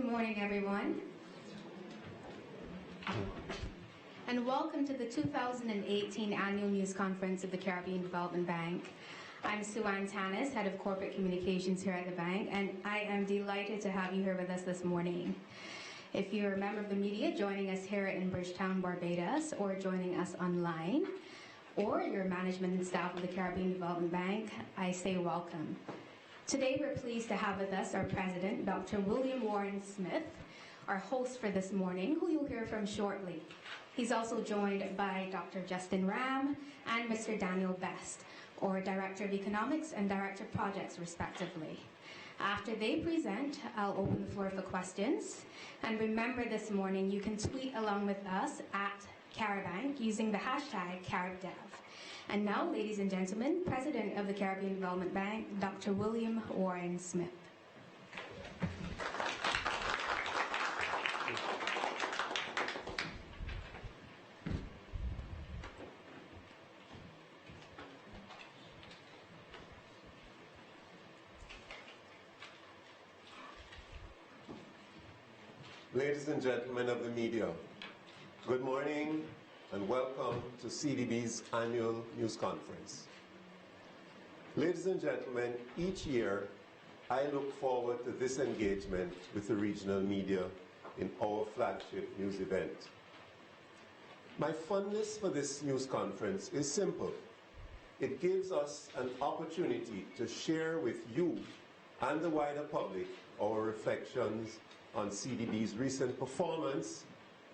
morning, everyone. And welcome to the 2018 Annual News Conference of the Caribbean Development Bank. I'm Sue-Ann Tanis, Head of Corporate Communications here at the bank, and I am delighted to have you here with us this morning. If you're a member of the media joining us here in Bridgetown, Barbados, or joining us online, or your management and staff of the Caribbean Development Bank, I say welcome. Today we're pleased to have with us our President, Dr. William Warren Smith, our host for this morning, who you'll hear from shortly. He's also joined by Dr. Justin Ram and Mr. Daniel Best, or Director of Economics and Director of Projects, respectively. After they present, I'll open the floor for questions. And remember this morning, you can tweet along with us at Carabank using the hashtag CaribDev. And now, ladies and gentlemen, President of the Caribbean Development Bank, Dr. William Warren Smith. Ladies and gentlemen of the media, good morning and welcome to CDB's annual news conference. Ladies and gentlemen, each year I look forward to this engagement with the regional media in our flagship news event. My fondness for this news conference is simple. It gives us an opportunity to share with you and the wider public our reflections on CDB's recent performance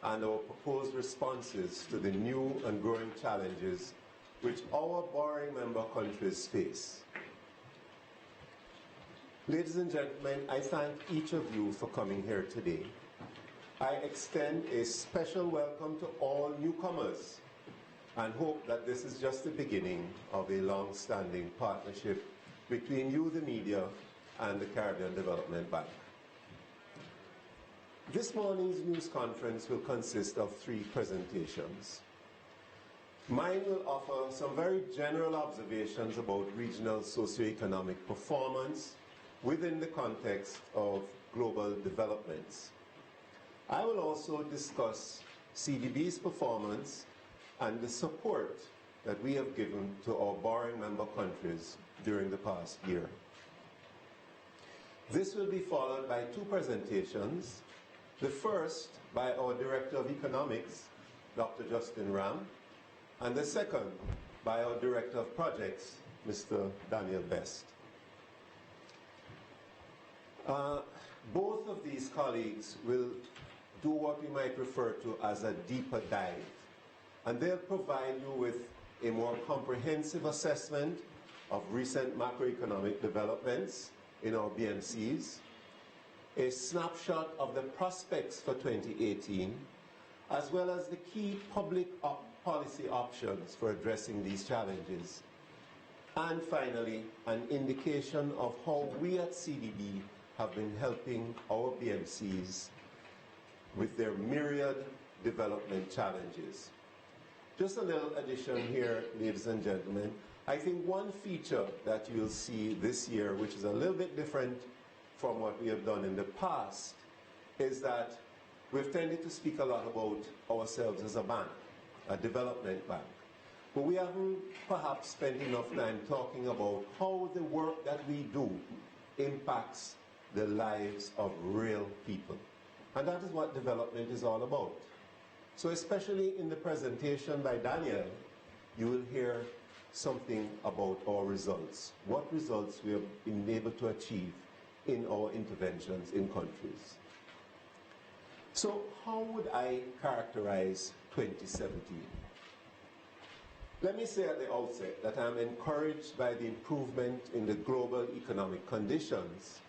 and our proposed responses to the new and growing challenges which our borrowing member countries face. Ladies and gentlemen, I thank each of you for coming here today. I extend a special welcome to all newcomers and hope that this is just the beginning of a long-standing partnership between you, the media, and the Caribbean Development Bank. This morning's news conference will consist of 3 presentations. Mine will offer some very general observations about regional socioeconomic performance within the context of global developments. I will also discuss CDB's performance and the support that we have given to our borrowing member countries during the past year. This will be followed by 2 presentations. The first by our Director of Economics, Dr. Justin Ram, and the second by our Director of Projects, Mr. Daniel Best. Both of these colleagues will do what we might refer to as a deeper dive, and they'll provide you with a more comprehensive assessment of recent macroeconomic developments in our BMCs, a snapshot of the prospects for 2018, as well as the key public policy options for addressing these challenges. And finally, an indication of how we at CDB have been helping our BMCs with their myriad development challenges. Just a little addition here, ladies and gentlemen. I think one feature that you'll see this year, which is a little bit different from what we have done in the past, is that we've tended to speak a lot about ourselves as a bank, a development bank. But we haven't perhaps spent enough time talking about how the work that we do impacts the lives of real people. And that is what development is all about. So especially in the presentation by Daniel, you will hear something about our results, what results we have been able to achieve in our interventions in countries. So how would I characterize 2017? Let me say at the outset that I'm encouraged by the improvement in the global economic conditions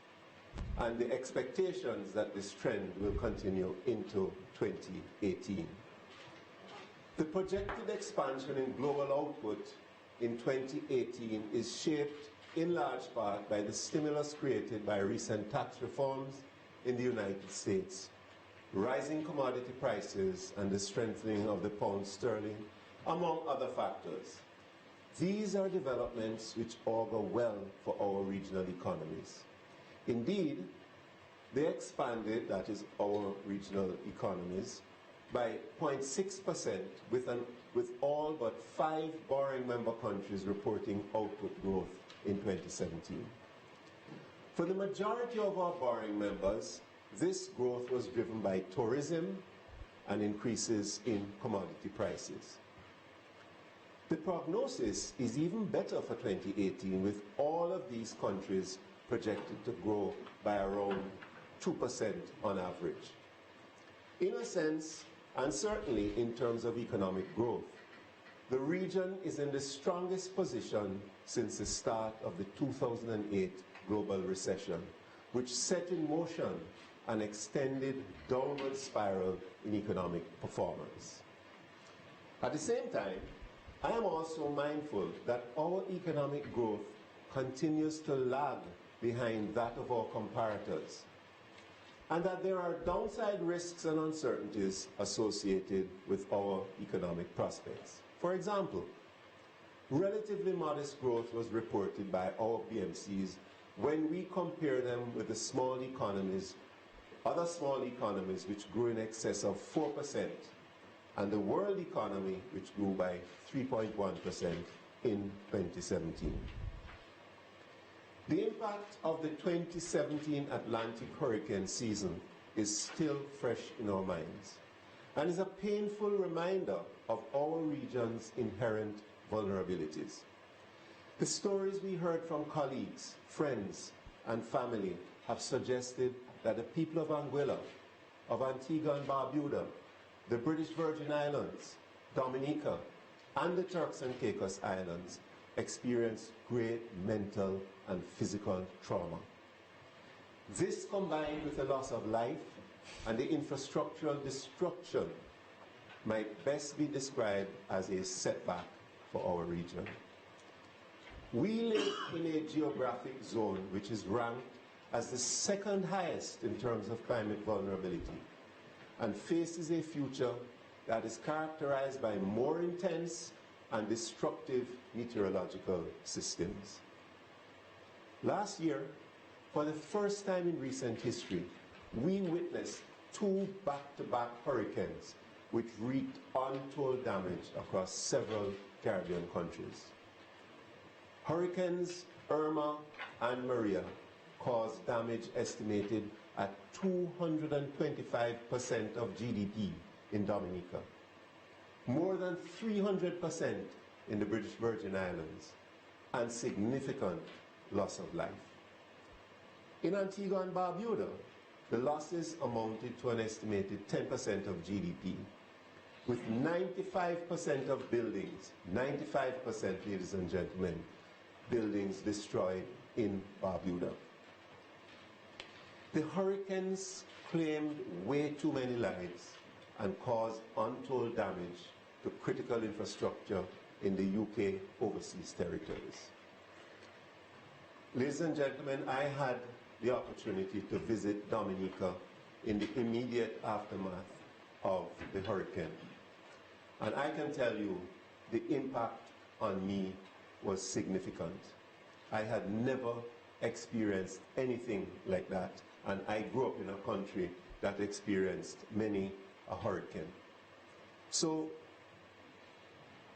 and the expectations that this trend will continue into 2018. The projected expansion in global output in 2018 is shaped in large part by the stimulus created by recent tax reforms in the United States, rising commodity prices, and the strengthening of the pound sterling, among other factors. These are developments which augur well for our regional economies. Indeed, They expanded, that is our regional economies, by 0.6% with all but 5 borrowing member countries reporting output growth in 2017. For the majority of our borrowing members, this growth was driven by tourism and increases in commodity prices. The prognosis is even better for 2018, with all of these countries projected to grow by around 2% on average. In a sense, and certainly in terms of economic growth, the region is in the strongest position since the start of the 2008 global recession, which set in motion an extended downward spiral in economic performance. At the same time, I am also mindful that our economic growth continues to lag behind that of our comparators, and that there are downside risks and uncertainties associated with our economic prospects. For example, relatively modest growth was reported by our BMCs when we compare them with the other small economies which grew in excess of 4%, and the world economy which grew by 3.1% in 2017. The impact of the 2017 Atlantic hurricane season is still fresh in our minds and is a painful reminder of our region's inherent vulnerabilities. The stories we heard from colleagues, friends, and family have suggested that the people of Anguilla, of Antigua and Barbuda, the British Virgin Islands, Dominica, and the Turks and Caicos Islands experienced great mental and physical trauma. This, combined with the loss of life and the infrastructural destruction, might best be described as a setback for our region. We live in a geographic zone which is ranked as the second highest in terms of climate vulnerability and faces a future that is characterized by more intense and destructive meteorological systems. Last year, for the first time in recent history, we witnessed 2 back-to-back hurricanes which wreaked untold damage across several Caribbean countries. Hurricanes Irma and Maria caused damage estimated at 225% of GDP in Dominica, more than 300% in the British Virgin Islands, and significant loss of life. In Antigua and Barbuda, the losses amounted to an estimated 10% of GDP, with 95% of buildings, 95%, ladies and gentlemen, buildings destroyed in Barbuda. The hurricanes claimed way too many lives and caused untold damage to critical infrastructure in the UK overseas territories. Ladies and gentlemen, I had the opportunity to visit Dominica in the immediate aftermath of the hurricane. And I can tell you the impact on me was significant. I had never experienced anything like that, and I grew up in a country that experienced many a hurricane. So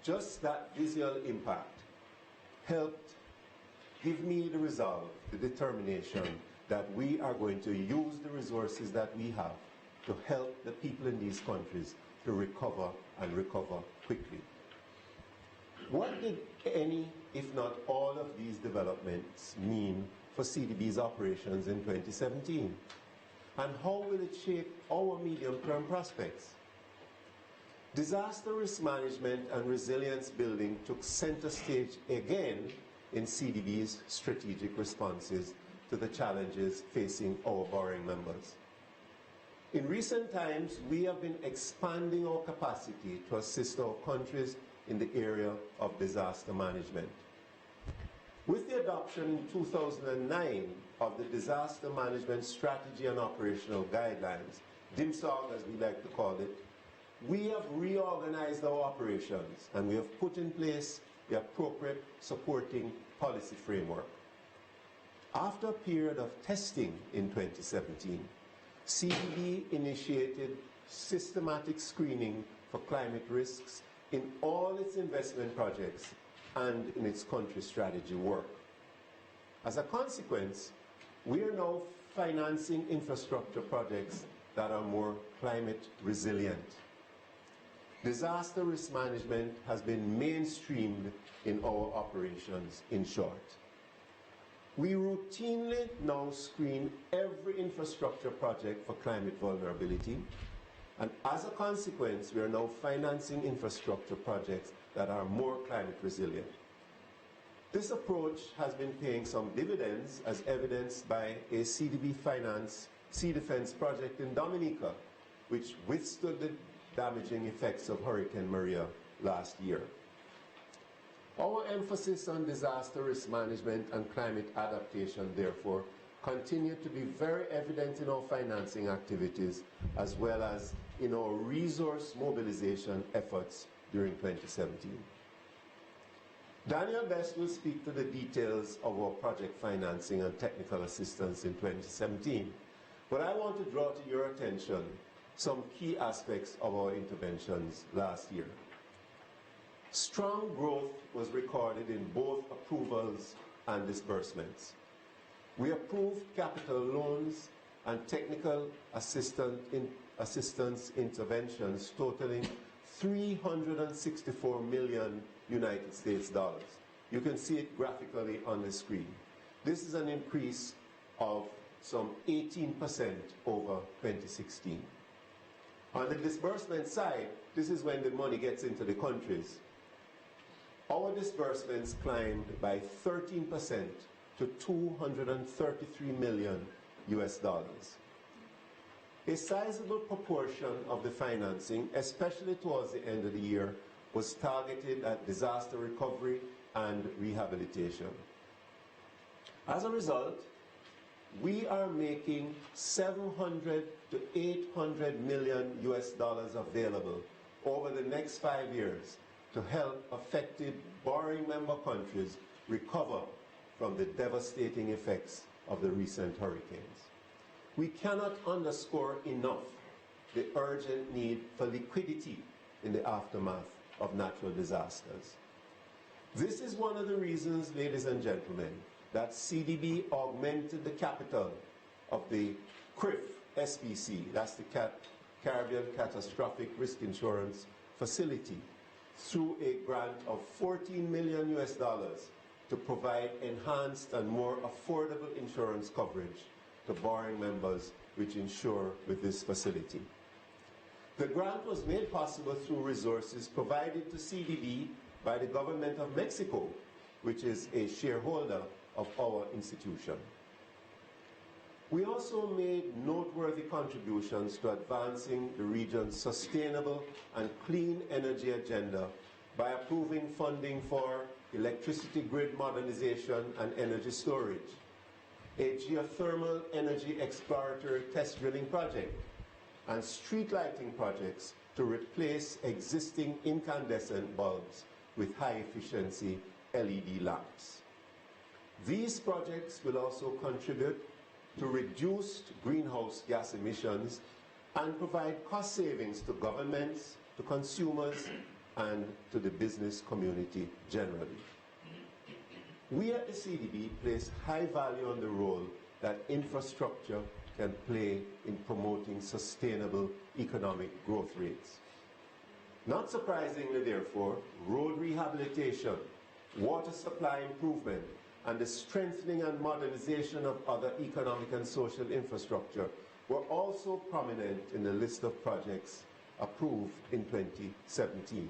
just that visual impact helped give me the resolve, the determination that we are going to use the resources that we have to help the people in these countries to recover and recover quickly. What did any, if not all, of these developments mean for CDB's operations in 2017? And how will it shape our medium-term prospects? Disaster risk management and resilience building took center stage again in CDB's strategic responses to the challenges facing our borrowing members. In recent times, we have been expanding our capacity to assist our countries in the area of disaster management. With the adoption in 2009 of the Disaster Management Strategy and Operational Guidelines, DIMSOG as we like to call it, we have reorganized our operations and we have put in place the appropriate supporting policy framework. After a period of testing in 2017, CDB initiated systematic screening for climate risks in all its investment projects and in its country strategy work. As a consequence, we are now financing infrastructure projects that are more climate resilient. Disaster risk management has been mainstreamed in our operations, in short. We routinely now screen every infrastructure project for climate vulnerability, and as a consequence, we are now financing infrastructure projects that are more climate resilient. This approach has been paying some dividends, as evidenced by a CDB Finance Sea Defense project in Dominica, which withstood the damaging effects of Hurricane Maria last year. Our emphasis on disaster risk management and climate adaptation, therefore, continue to be very evident in our financing activities as well as in our resource mobilization efforts during 2017. Daniel Best will speak to the details of our project financing and technical assistance in 2017, but I want to draw to your attention some key aspects of our interventions last year. Strong growth was recorded in both approvals and disbursements. We approved capital loans and technical assistance interventions totaling $364 million United States dollars. You can see it graphically on the screen. This is an increase of some 18% over 2016. On the disbursement side, this is when the money gets into the countries. Our disbursements climbed by 13% to $233 million US dollars. A sizable proportion of the financing, especially towards the end of the year, was targeted at disaster recovery and rehabilitation. As a result, we are making $700 to $800 million US dollars available over the next 5 years to help affected borrowing member countries recover from the devastating effects of the recent hurricanes. We cannot underscore enough the urgent need for liquidity in the aftermath of natural disasters. This is one of the reasons, ladies and gentlemen, that CDB augmented the capital of the CRIF SPC, that's the Caribbean Catastrophic Risk Insurance Facility, through a grant of $14 million US dollars to provide enhanced and more affordable insurance coverage to borrowing members which insure with this facility. The grant was made possible through resources provided to CDB by the government of Mexico, which is a shareholder of our institution. We also made noteworthy contributions to advancing the region's sustainable and clean energy agenda by approving funding for electricity grid modernization and energy storage, a geothermal energy exploratory test drilling project, and street lighting projects to replace existing incandescent bulbs with high-efficiency LED lamps. These projects will also contribute to reduced greenhouse gas emissions and provide cost savings to governments, to consumers, and to the business community generally. We at the CDB place high value on the role that infrastructure can play in promoting sustainable economic growth rates. Not surprisingly, therefore, road rehabilitation, water supply improvement, and the strengthening and modernization of other economic and social infrastructure were also prominent in the list of projects approved in 2017.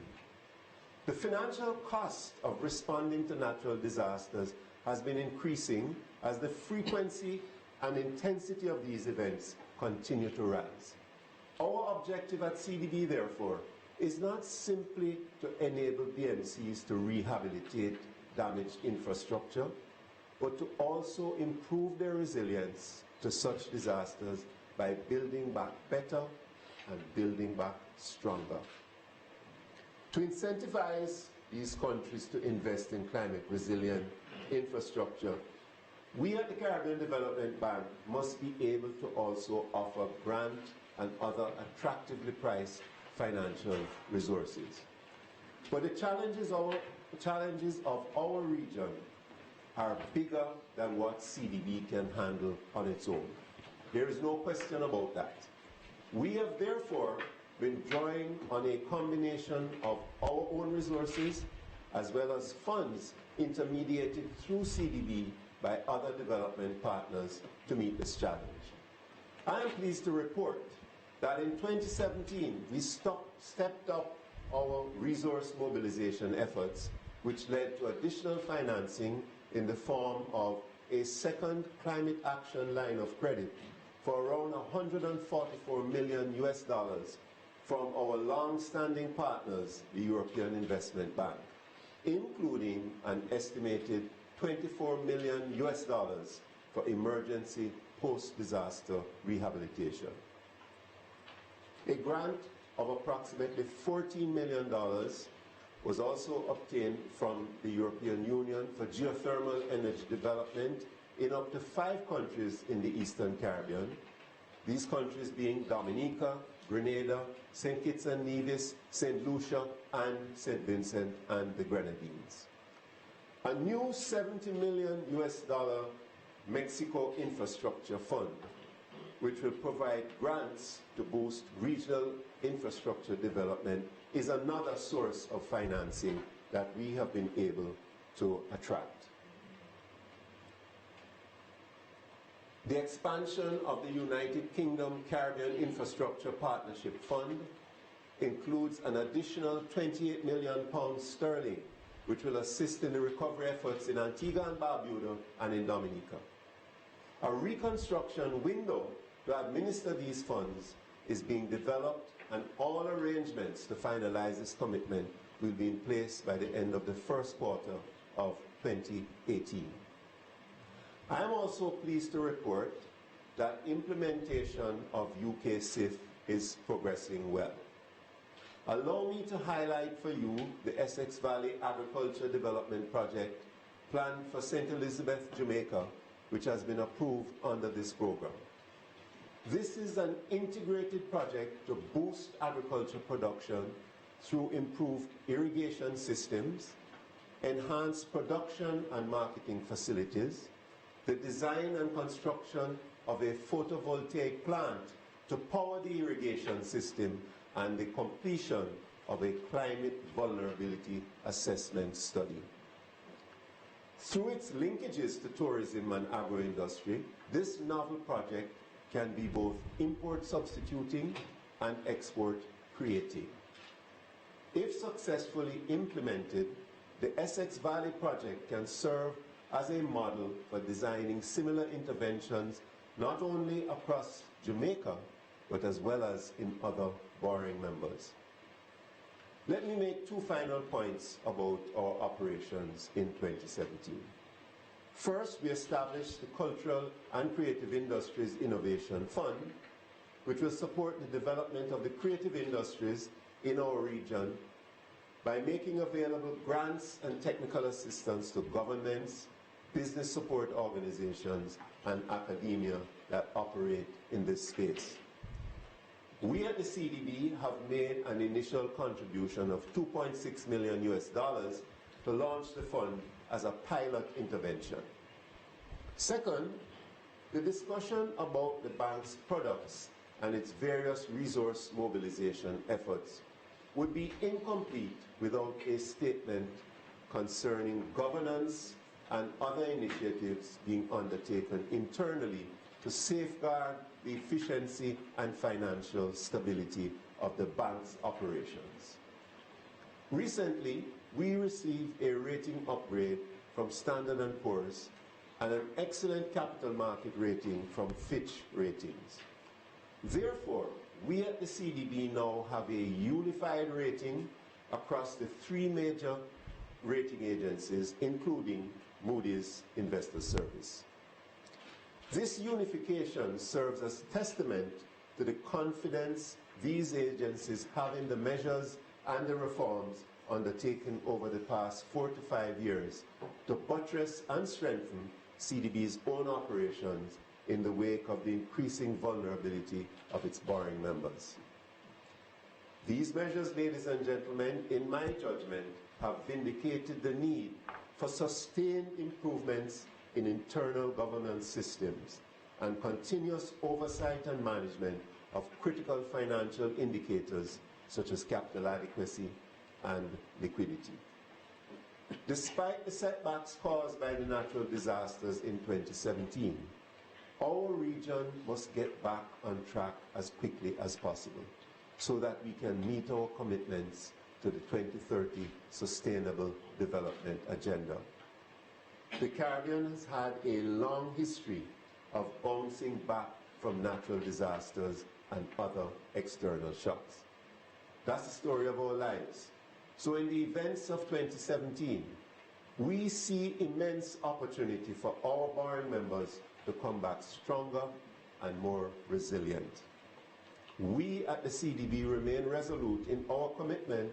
The financial cost of responding to natural disasters has been increasing as the frequency and intensity of these events continue to rise. Our objective at CDB, therefore, is not simply to enable BMCs to rehabilitate damaged infrastructure, but to also improve their resilience to such disasters by building back better and building back stronger. To incentivize these countries to invest in climate resilient infrastructure, We at the Caribbean Development Bank must be able to also offer grant and other attractively priced financial resources. But the challenges of our region are bigger than what CDB can handle on its own. There is no question about that. We have therefore been drawing on a combination of our own resources as well as funds intermediated through CDB by other development partners to meet this challenge. I am pleased to report that in 2017 we stepped up our resource mobilization efforts, which led to additional financing in the form of a second climate action line of credit for around $144 million from our long-standing partners, the European Investment Bank, including an estimated $24 million for emergency post-disaster rehabilitation. A grant of approximately $14 million was also obtained from the European Union for geothermal energy development in up to 5 countries in the Eastern Caribbean, these countries being Dominica, Grenada, St. Kitts and Nevis, St. Lucia, and St. Vincent and the Grenadines. A new $70 million Mexico Infrastructure Fund, which will provide grants to boost regional infrastructure development, is another source of financing that we have been able to attract. The expansion of the United Kingdom Caribbean Infrastructure Partnership Fund includes an additional £28 million, which will assist in the recovery efforts in Antigua and Barbuda and in Dominica. A reconstruction window to administer these funds is being developed, and all arrangements to finalize this commitment will be in place by the end of the first quarter of 2018. I am also pleased to report that implementation of UK SIF is progressing well. Allow me to highlight for you the Essex Valley Agriculture Development Project planned for St. Elizabeth, Jamaica, which has been approved under this program. This is an integrated project to boost agriculture production through improved irrigation systems, enhanced production and marketing facilities, the design and construction of a photovoltaic plant to power the irrigation system, and the completion of a climate vulnerability assessment study. Through its linkages to tourism and agro-industry, this novel project can be both import substituting and export creating. If successfully implemented, the Essex Valley project can serve as a model for designing similar interventions not only across Jamaica, but as well as in other borrowing members. Let me make 2 final points about our operations in 2017. First, we established the Cultural and Creative Industries Innovation Fund, which will support the development of the creative industries in our region by making available grants and technical assistance to governments, business support organizations, and academia that operate in this space. We at the CDB have made an initial contribution of $2.6 million to launch the fund as a pilot intervention. Second, the discussion about the bank's products and its various resource mobilization efforts would be incomplete without a statement concerning governance and other initiatives being undertaken internally to safeguard the efficiency and financial stability of the bank's operations. Recently, we received a rating upgrade from Standard & Poor's and an excellent capital market rating from Fitch Ratings. Therefore, we at the CDB now have a unified rating across the 3 major rating agencies, including Moody's Investor Service. This unification serves as testament to the confidence these agencies have in the measures and the reforms undertaken over the past 4 to 5 years to buttress and strengthen CDB's own operations in the wake of the increasing vulnerability of its borrowing members. These measures, ladies and gentlemen, in my judgment, have vindicated the need for sustained improvements in internal governance systems and continuous oversight and management of critical financial indicators such as capital adequacy and liquidity. Despite the setbacks caused by the natural disasters in 2017, our region must get back on track as quickly as possible so that we can meet our commitments to the 2030 Sustainable Development Agenda. The Caribbean has had a long history of bouncing back from natural disasters and other external shocks. That's the story of our lives. So in the events of 2017, we see immense opportunity for our borrowing members to come back stronger and more resilient. We at the CDB remain resolute in our commitment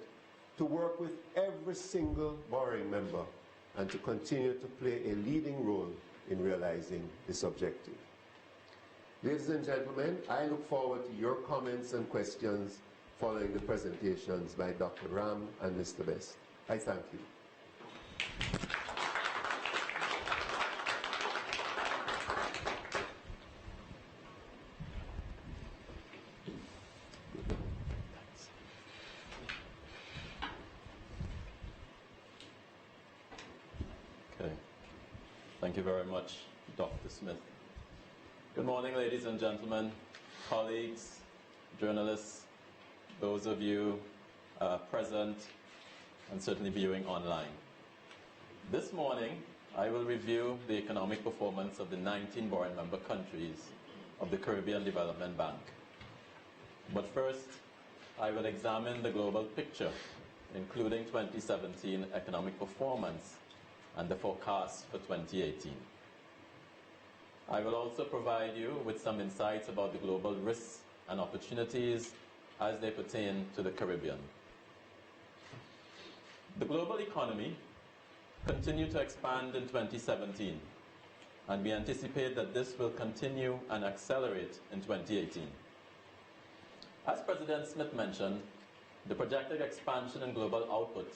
to work with every single borrowing member and to continue to play a leading role in realizing this objective. Ladies and gentlemen, I look forward to your comments and questions following the presentations by Dr. Ram and Mr. Best. I thank you. Okay. Thank you very much, Dr. Smith. Good morning, ladies and gentlemen, colleagues, journalists, those of you present and certainly viewing online. This morning, I will review the economic performance of the 19 borrowing member countries of the Caribbean Development Bank. But first, I will examine the global picture, including 2017 economic performance and the forecast for 2018. I will also provide you with some insights about the global risks and opportunities as they pertain to the Caribbean. The global economy continued to expand in 2017, and we anticipate that this will continue and accelerate in 2018. As President Smith mentioned, the projected expansion in global output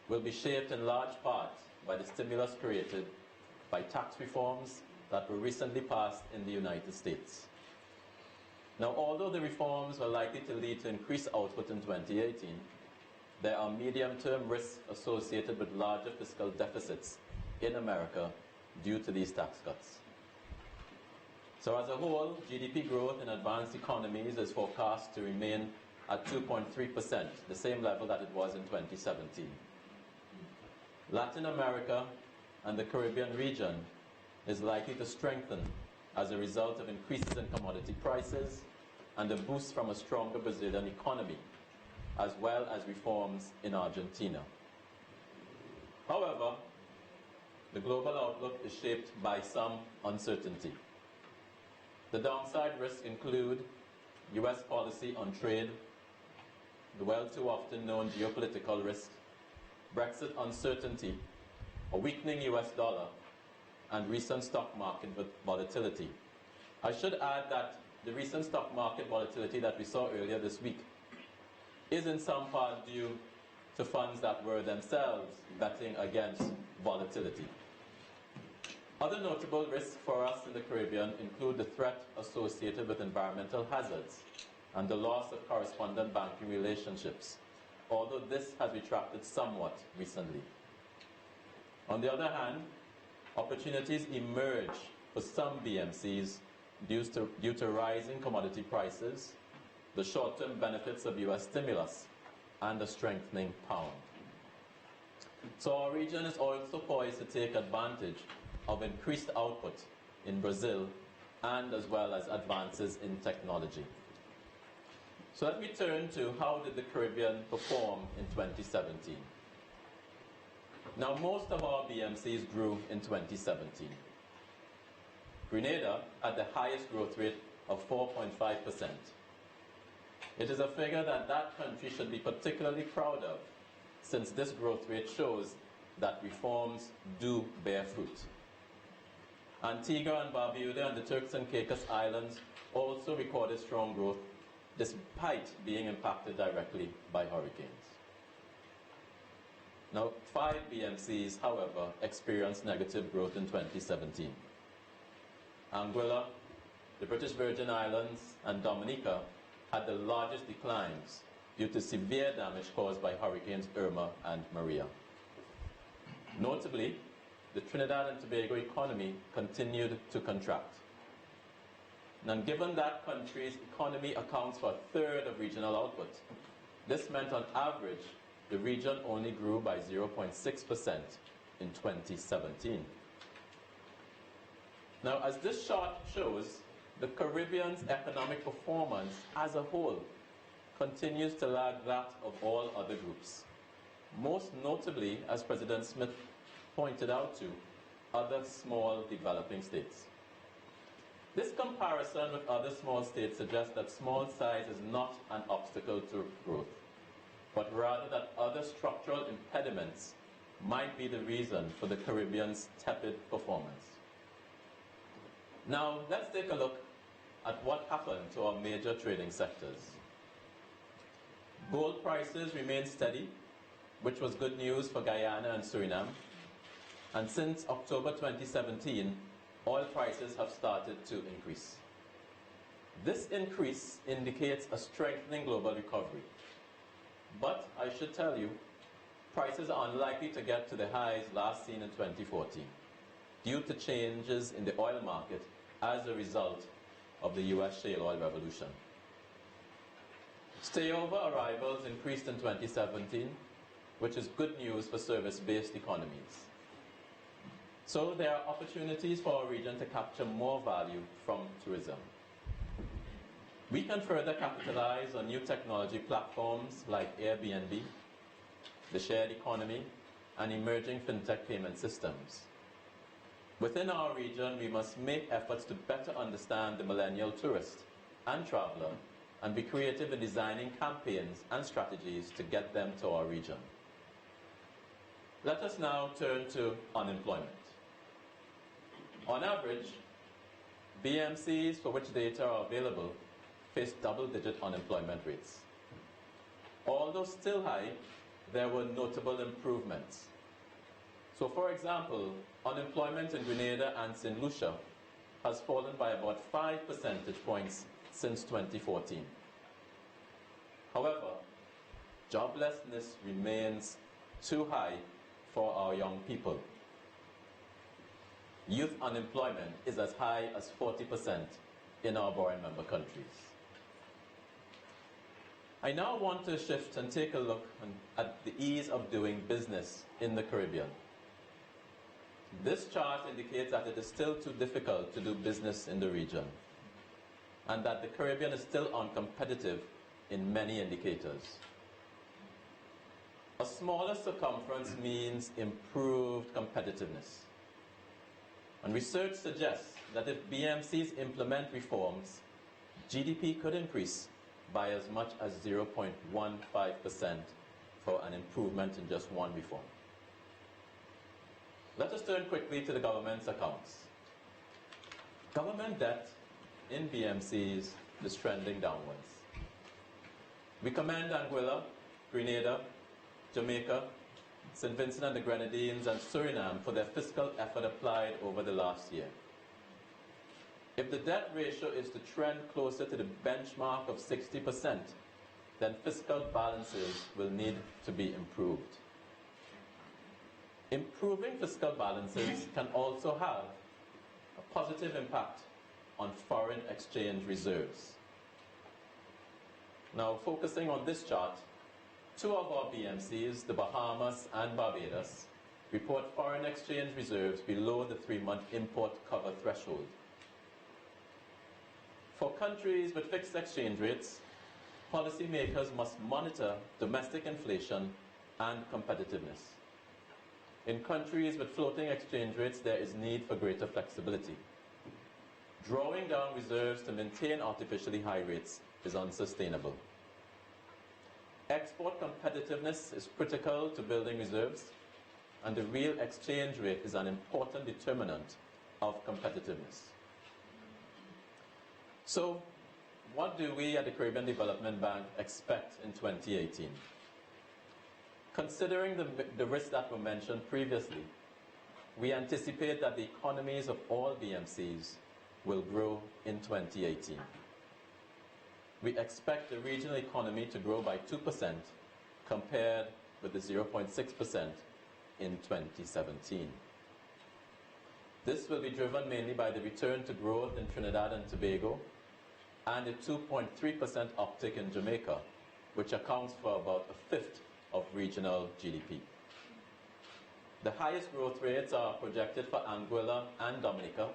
will be shaped in large part by the stimulus created by tax reforms that were recently passed in the United States. Now, although the reforms were likely to lead to increased output in 2018, there are medium-term risks associated with larger fiscal deficits in America due to these tax cuts. So as a whole, GDP growth in advanced economies is forecast to remain at 2.3%, the same level that it was in 2017. Latin America and the Caribbean region is likely to strengthen as a result of increases in commodity prices and a boost from a stronger Brazilian economy, as well as reforms in Argentina. However, the global outlook is shaped by some uncertainty. The downside risks include US policy on trade, the well too often known geopolitical risk, Brexit uncertainty, a weakening US dollar, and recent stock market volatility. I should add that the recent stock market volatility that we saw earlier this week is in some part due to funds that were themselves betting against volatility. Other notable risks for us in the Caribbean include the threat associated with environmental hazards and the loss of correspondent banking relationships, although this has retracted somewhat recently. On the other hand, opportunities emerge for some BMCs due to rising commodity prices, the short-term benefits of US stimulus, and a strengthening pound. So our region is also poised to take advantage of increased output in Brazil and as well as advances in technology. So let me turn to how did the Caribbean perform in 2017. Now, most of our BMCs grew in 2017. Grenada had the highest growth rate of 4.5%. It is a figure that that country should be particularly proud of, since this growth rate shows that reforms do bear fruit. Antigua and Barbuda and the Turks and Caicos Islands also recorded strong growth despite being impacted directly by hurricanes. Now, 5 BMCs, however, experienced negative growth in 2017. Anguilla, the British Virgin Islands, and Dominica had the largest declines due to severe damage caused by Hurricanes Irma and Maria. Notably, the Trinidad and Tobago economy continued to contract. And given that country's economy accounts for a third of regional output, this meant on average the region only grew by 0.6% in 2017. Now, as this chart shows, the Caribbean's economic performance as a whole continues to lag that of all other groups, most notably, as President Smith pointed out, to other small developing states. This comparison with other small states suggests that small size is not an obstacle to growth, but rather that other structural impediments might be the reason for the Caribbean's tepid performance. Now, let's take a look at what happened to our major trading sectors. Gold prices remained steady, which was good news for Guyana and Suriname. And since October 2017, oil prices have started to increase. This increase indicates a strengthening global recovery. But I should tell you, prices are unlikely to get to the highs last seen in 2014 due to changes in the oil market as a result of the US shale oil revolution. Stayover arrivals increased in 2017, which is good news for service-based economies. So there are opportunities for our region to capture more value from tourism. We can further capitalize on new technology platforms like Airbnb, the shared economy, and emerging fintech payment systems. Within our region, we must make efforts to better understand the millennial tourist and traveler and be creative in designing campaigns and strategies to get them to our region. Let us now turn to unemployment. On average, BMCs for which data are available face double-digit unemployment rates. Although still high, there were notable improvements. So, for example, unemployment in Grenada and St. Lucia has fallen by about 5 percentage points since 2014. However, joblessness remains too high for our young people. Youth unemployment is as high as 40% in our borrowing member countries. I now want to shift and take a look at the ease of doing business in the Caribbean. This chart indicates that it is still too difficult to do business in the region, and that the Caribbean is still uncompetitive in many indicators. A smaller circumference means improved competitiveness. And research suggests that if BMCs implement reforms, GDP could increase by as much as 0.15% for an improvement in just one reform. Let us turn quickly to the government's accounts. Government debt in BMCs is trending downwards. We commend Anguilla, Grenada, Jamaica, St. Vincent and the Grenadines, and Suriname for their fiscal effort applied over the last year. If the debt ratio is to trend closer to the benchmark of 60%, then fiscal balances will need to be improved. Improving fiscal balances can also have a positive impact on foreign exchange reserves. Now, focusing on this chart, two of our BMCs, the Bahamas and Barbados, report foreign exchange reserves below the 3-month import cover threshold. For countries with fixed exchange rates, policymakers must monitor domestic inflation and competitiveness. In countries with floating exchange rates, there is need for greater flexibility. Drawing down reserves to maintain artificially high rates is unsustainable. Export competitiveness is critical to building reserves, and the real exchange rate is an important determinant of competitiveness. So, what do we at the Caribbean Development Bank expect in 2018? Considering the risks that were mentioned previously, we anticipate that the economies of all BMCs will grow in 2018. We expect the regional economy to grow by 2% compared with the 0.6% in 2017. This will be driven mainly by the return to growth in Trinidad and Tobago and a 2.3% uptick in Jamaica, which accounts for about a fifth of regional GDP. The highest growth rates are projected for Anguilla and Dominica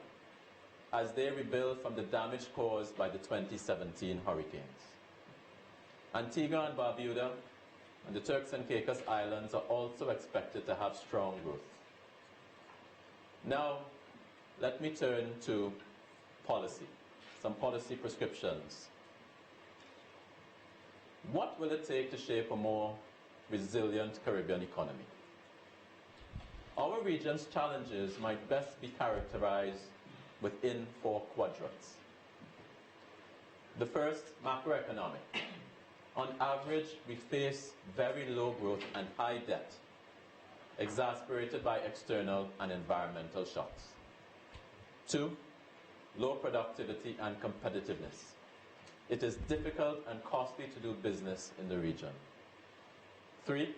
as they rebuild from the damage caused by the 2017 hurricanes. Antigua and Barbuda and the Turks and Caicos Islands are also expected to have strong growth. Now, let me turn to policy, some policy prescriptions. What will it take to shape a more resilient Caribbean economy? Our region's challenges might best be characterized within 4 quadrants. The first, macroeconomic. On average, we face very low growth and high debt, exacerbated by external and environmental shocks. 2, low productivity and competitiveness. It is difficult and costly to do business in the region. 3,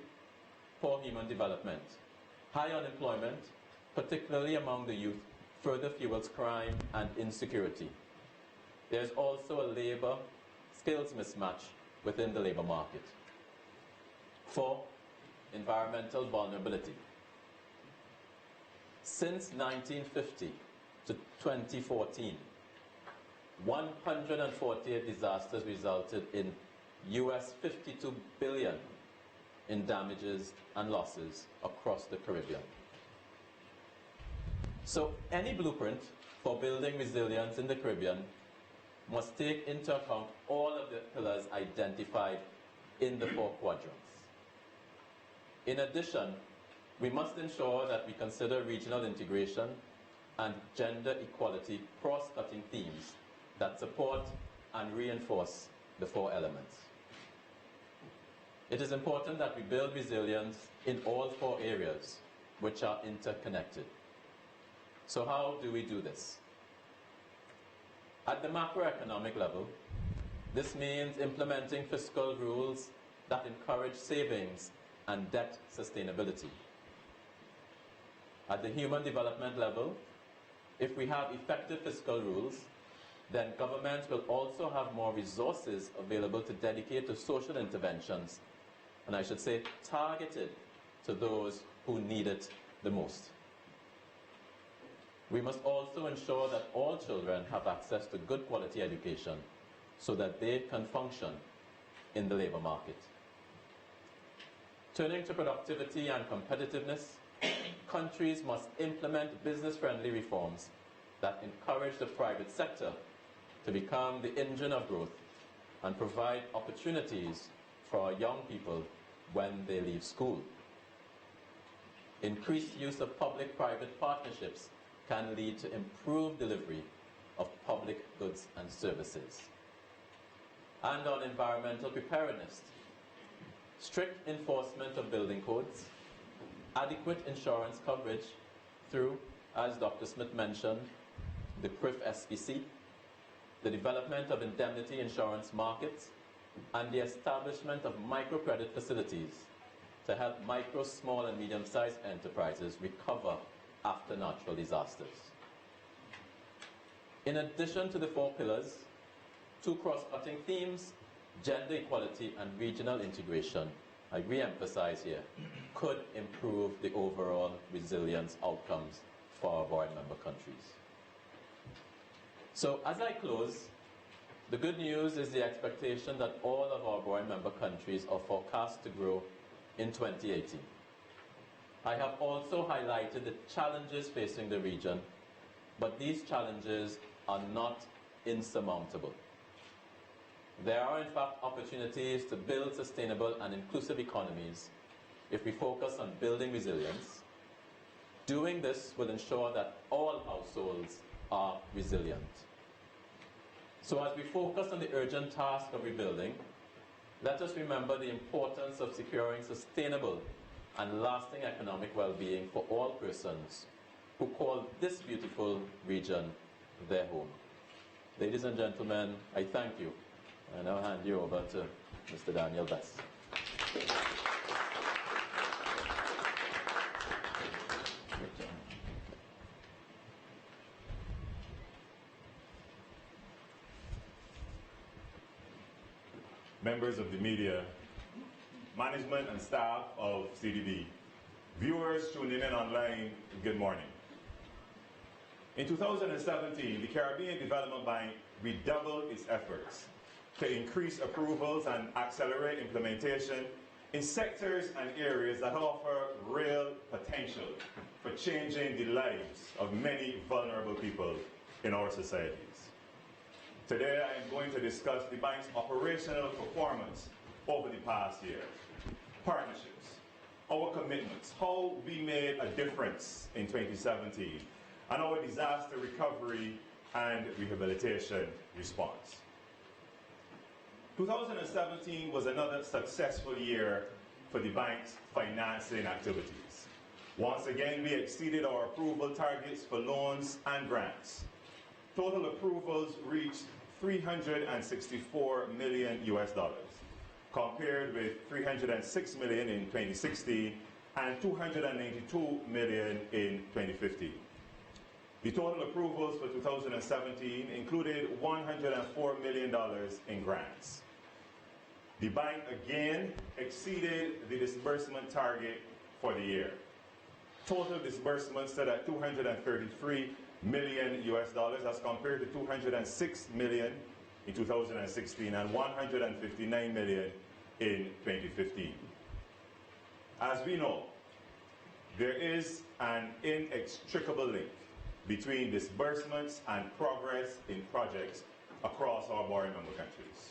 poor human development. High unemployment, particularly among the youth, further fuels crime and insecurity. There's also a labor skills mismatch within the labor market. 4, environmental vulnerability. Since 1950 to 2014, 148 disasters resulted in US $52 billion in damages and losses across the Caribbean. So any blueprint for building resilience in the Caribbean must take into account all of the pillars identified in the 4 quadrants. In addition, we must ensure that we consider regional integration and gender equality cross-cutting themes that support and reinforce the 4 elements. It is important that we build resilience in all 4 areas, which are interconnected. So how do we do this? At the macroeconomic level, this means implementing fiscal rules that encourage savings and debt sustainability. At the human development level, if we have effective fiscal rules, then governments will also have more resources available to dedicate to social interventions, and I should say targeted to those who need it the most. We must also ensure that all children have access to good quality education so that they can function in the labor market. Turning to productivity and competitiveness, countries must implement business-friendly reforms that encourage the private sector to become the engine of growth and provide opportunities for our young people when they leave school. Increased use of public-private partnerships can lead to improved delivery of public goods and services. And on environmental preparedness, strict enforcement of building codes, adequate insurance coverage through, as Dr. Smith mentioned, the CRIF SPC, the development of indemnity insurance markets, and the establishment of microcredit facilities to help micro, small, and medium-sized enterprises recover after natural disasters. In addition to the 4 pillars, 2 cross-cutting themes, gender equality and regional integration, I re-emphasize here, could improve the overall resilience outcomes for our board member countries. So as I close, the good news is the expectation that all of our board member countries are forecast to grow in 2018. I have also highlighted the challenges facing the region, but these challenges are not insurmountable. There are in fact opportunities to build sustainable and inclusive economies if we focus on building resilience, Doing this will ensure that all households are resilient. So as we focus on the urgent task of rebuilding, let us remember the importance of securing sustainable and lasting economic well-being for all persons who call this beautiful region their home. Ladies and gentlemen, I thank you. I now hand you over to Mr. Daniel Best. Members of the media, management and staff of CDB, viewers tuning in online, good morning. In 2017, the Caribbean Development Bank redoubled its efforts to increase approvals and accelerate implementation in sectors and areas that offer real potential for changing the lives of many vulnerable people in our societies. Today, I am going to discuss the bank's operational performance over the past year, partnerships, our commitments, how we made a difference in 2017, and our disaster recovery and rehabilitation response. 2017 was another successful year for the bank's financing activities. Once again, we exceeded our approval targets for loans and grants. Total approvals reached $364 million compared with $306 million in 2016 and $292 million in 2015. The total approvals for 2017 included $104 million in grants. The bank again exceeded the disbursement target for the year. Total disbursements stood at $233 million as compared to $206 million in 2016 and $159 million in 2015. As we know, there is an inextricable link between disbursements and progress in projects across our borrowing member countries.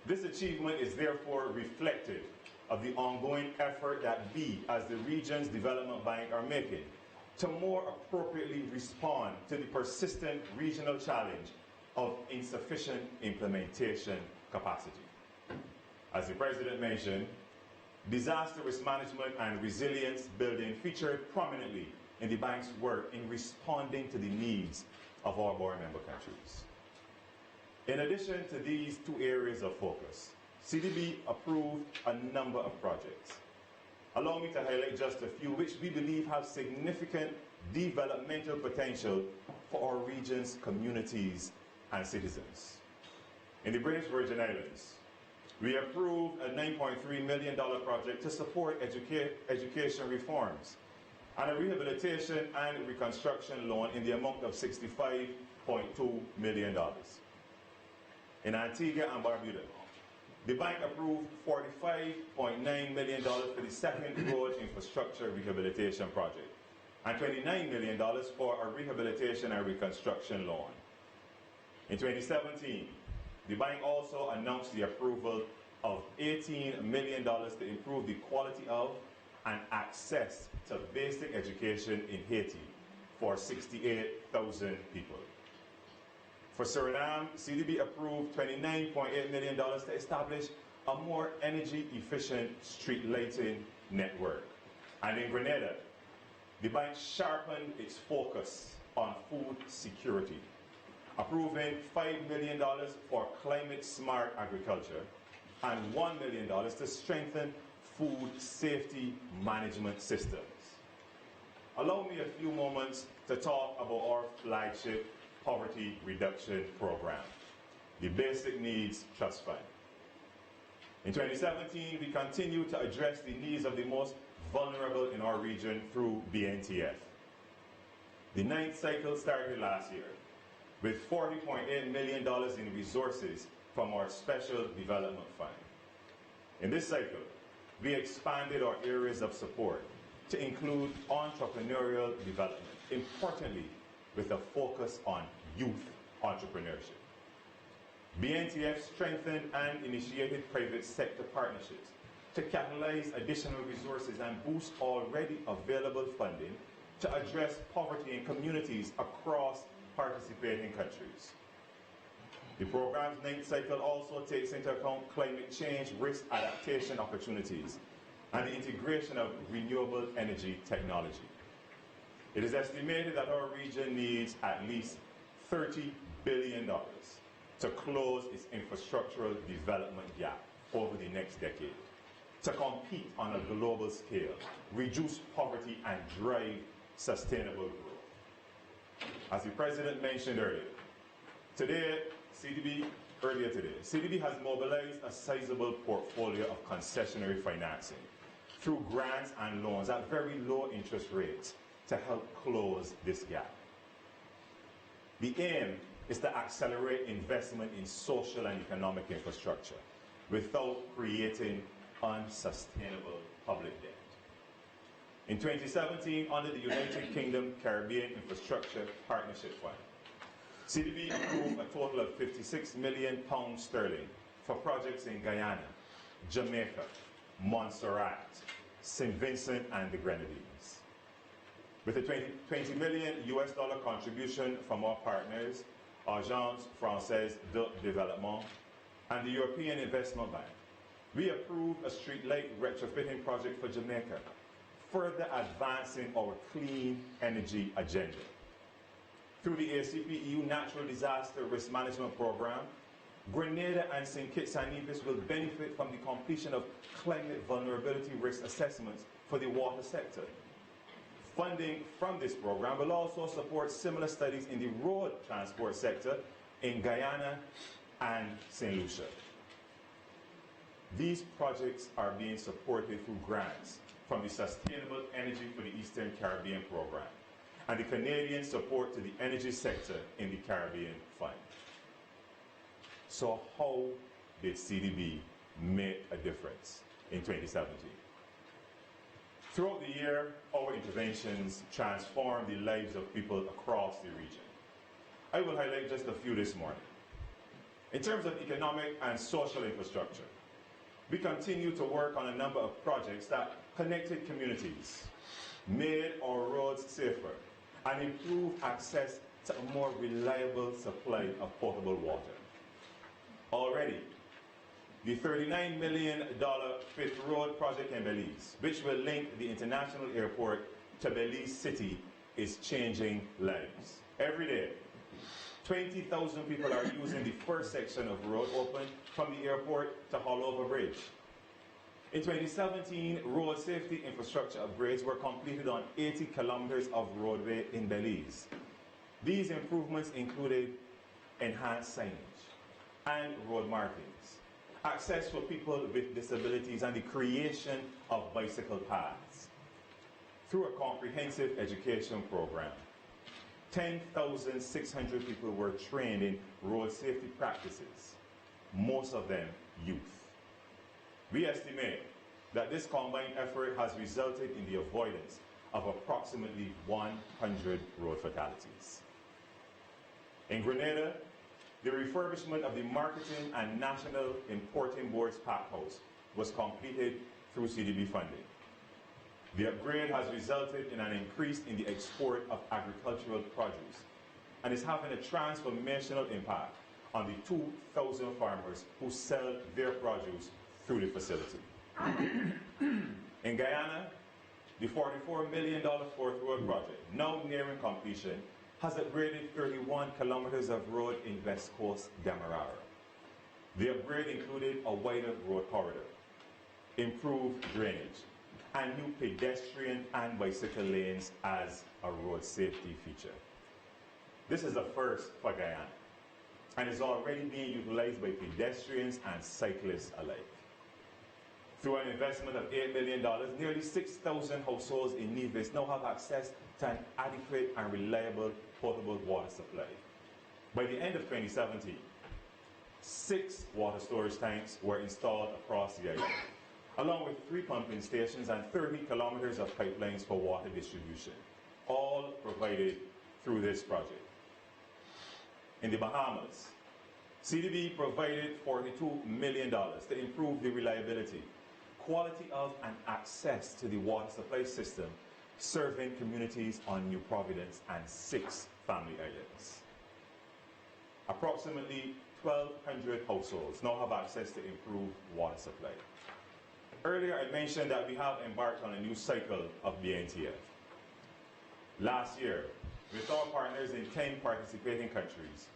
This achievement is therefore reflective of the ongoing effort that we, as the region's development bank, are making to more appropriately respond to the persistent regional challenge of insufficient implementation capacity. As the President mentioned, disaster risk management and resilience building featured prominently in the bank's work in responding to the needs of our borrowing member countries. In addition to these two areas of focus, CDB approved a number of projects. Allow me to highlight just a few which we believe have significant developmental potential for our region's communities and citizens. In the British Virgin Islands, we approved a $9.3 million project to support education reforms and a rehabilitation and reconstruction loan in the amount of $65.2 million. In Antigua and Barbuda, the bank approved $45.9 million for the second road infrastructure rehabilitation project and $29 million for a rehabilitation and reconstruction loan. In 2017, the bank also announced the approval of $18 million to improve the quality of and access to basic education in Haiti for 68,000 people. For Suriname, CDB approved $29.8 million to establish a more energy-efficient street lighting network. And in Grenada, the bank sharpened its focus on food security, approving $5 million for climate-smart agriculture and $1 million to strengthen food safety management systems. Allow me a few moments to talk about our flagship poverty reduction program, the Basic Needs Trust Fund. In 2017, we continued to address the needs of the most vulnerable in our region through BNTF. The ninth cycle started last year with $40.8 million in resources from our Special Development Fund. In this cycle, we expanded our areas of support to include entrepreneurial development, importantly with a focus on youth entrepreneurship. BNTF strengthened and initiated private sector partnerships to catalyze additional resources and boost already available funding to address poverty in communities across participating countries. The program's ninth cycle also takes into account climate change risk adaptation opportunities and the integration of renewable energy technology. It is estimated that our region needs at least $30 billion to close its infrastructural development gap over the next decade, to compete on a global scale, reduce poverty, and drive sustainable growth. As the President mentioned earlier today, CDB has mobilized a sizable portfolio of concessionary financing through grants and loans at very low interest rates to help close this gap. The aim is to accelerate investment in social and economic infrastructure without creating unsustainable public debt. In 2017, under the United Kingdom Caribbean Infrastructure Partnership Fund, CDB approved a total of £56 million for projects in Guyana, Jamaica, Montserrat, St. Vincent and the Grenadines. With a $20 million contribution from our partners, Agence Française de Développement and the European Investment Bank, we approved a streetlight retrofitting project for Jamaica, further advancing our clean energy agenda. Through the ACP EU Natural Disaster Risk Management Program, Grenada and St. Kitts and Nevis will benefit from the completion of climate vulnerability risk assessments for the water sector. Funding from this program will also support similar studies in the road transport sector in Guyana and St. Lucia. These projects are being supported through grants from the Sustainable Energy for the Eastern Caribbean program and the Canadian Support to the Energy Sector in the Caribbean Fund. So how did CDB make a difference in 2017? Throughout the year, our interventions transformed the lives of people across the region. I will highlight just a few this morning. In terms of economic and social infrastructure, we continue to work on a number of projects that connected communities, made our roads safer, and improved access to a more reliable supply of potable water. Already, the $39 million Fifth Road project in Belize, which will link the international airport to Belize City, is changing lives. Every day, 20,000 people are using the first section of road opened from the airport to Haulover Bridge. In 2017, road safety infrastructure upgrades were completed on 80 kilometers of roadway in Belize. These improvements included enhanced signage and road markings, access for people with disabilities, and the creation of bicycle paths. Through a comprehensive education program, 10,600 people were trained in road safety practices, most of them youth. We estimate that this combined effort has resulted in the avoidance of approximately 100 road fatalities. In Grenada, the refurbishment of the Marketing and National Importing Board's pack house was completed through CDB funding. The upgrade has resulted in an increase in the export of agricultural produce and is having a transformational impact on the 2,000 farmers who sell their produce through the facility. In Guyana, the $44 million Fourth Road project, now nearing completion, has upgraded 31 kilometers of road in West Coast Demerara. The upgrade included a wider road corridor, improved drainage, and new pedestrian and bicycle lanes as a road safety feature. This is a first for Guyana and is already being utilized by pedestrians and cyclists alike. Through an investment of $8 million, nearly 6,000 households in Nevis now have access to an adequate and reliable potable water supply. By the end of 2017, 6 water storage tanks were installed across the island, along with 3 pumping stations and 30 kilometers of pipelines for water distribution, all provided through this project. In the Bahamas, CDB provided $42 million to improve the reliability, quality of, and access to the water supply system serving communities on New Providence and 6 family islands. Approximately 1,200 households now have access to improved water supply. Earlier I mentioned that we have embarked on a new cycle of BNTF. Last year, with our partners in 10 participating countries,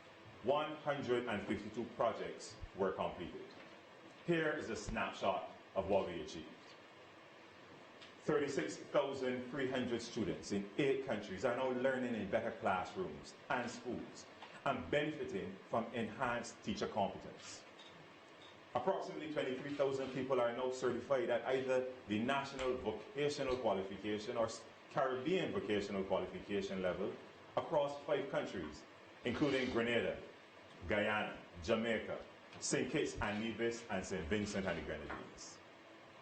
152 projects were completed. Here is a snapshot of what we achieved. 36,300 students in 8 countries are now learning in better classrooms and schools and benefiting from enhanced teacher competence. Approximately 23,000 people are now certified at either the National Vocational Qualification or Caribbean Vocational Qualification level across 5 countries, including Grenada, Guyana, Jamaica, St. Kitts and Nevis, and St. Vincent and the Grenadines.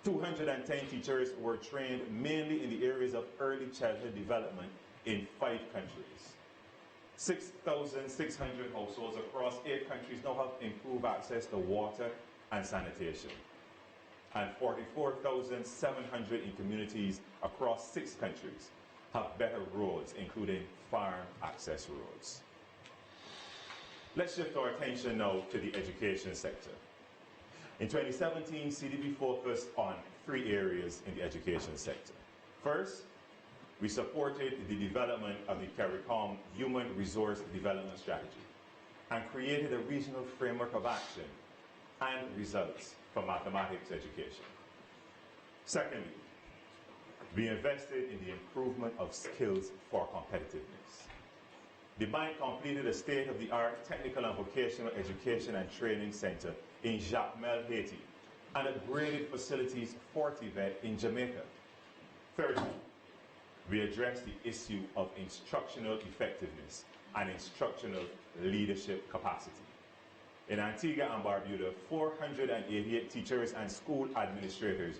210 teachers were trained mainly in the areas of early childhood development in 5 countries. 6,600 households across 8 countries now have improved access to water and sanitation. And 44,700 in communities across 6 countries have better roads, including farm access roads. Let's shift our attention now to the education sector. In 2017, CDB focused on 3 areas in the education sector. First, we supported the development of the CARICOM Human Resource Development Strategy and created a regional framework of action and results for mathematics education. Secondly, we invested in the improvement of skills for competitiveness. The bank completed a state-of-the-art technical and vocational education and training center in Jacmel, Haiti, and upgraded facilities for Tibet in Jamaica. Thirdly, we addressed the issue of instructional effectiveness and instructional leadership capacity. In Antigua and Barbuda, 488 teachers and school administrators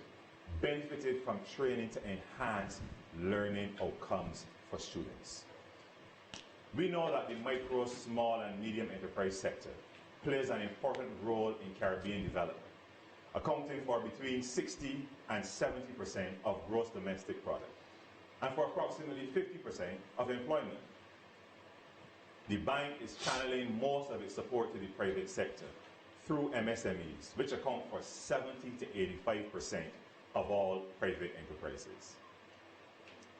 benefited from training to enhance learning outcomes for students. We know that the micro, small, and medium enterprise sector plays an important role in Caribbean development, accounting for between 60 and 70% of gross domestic product, and for approximately 50% of employment. The bank is channeling most of its support to the private sector through MSMEs, which account for 70 to 85% of all private enterprises.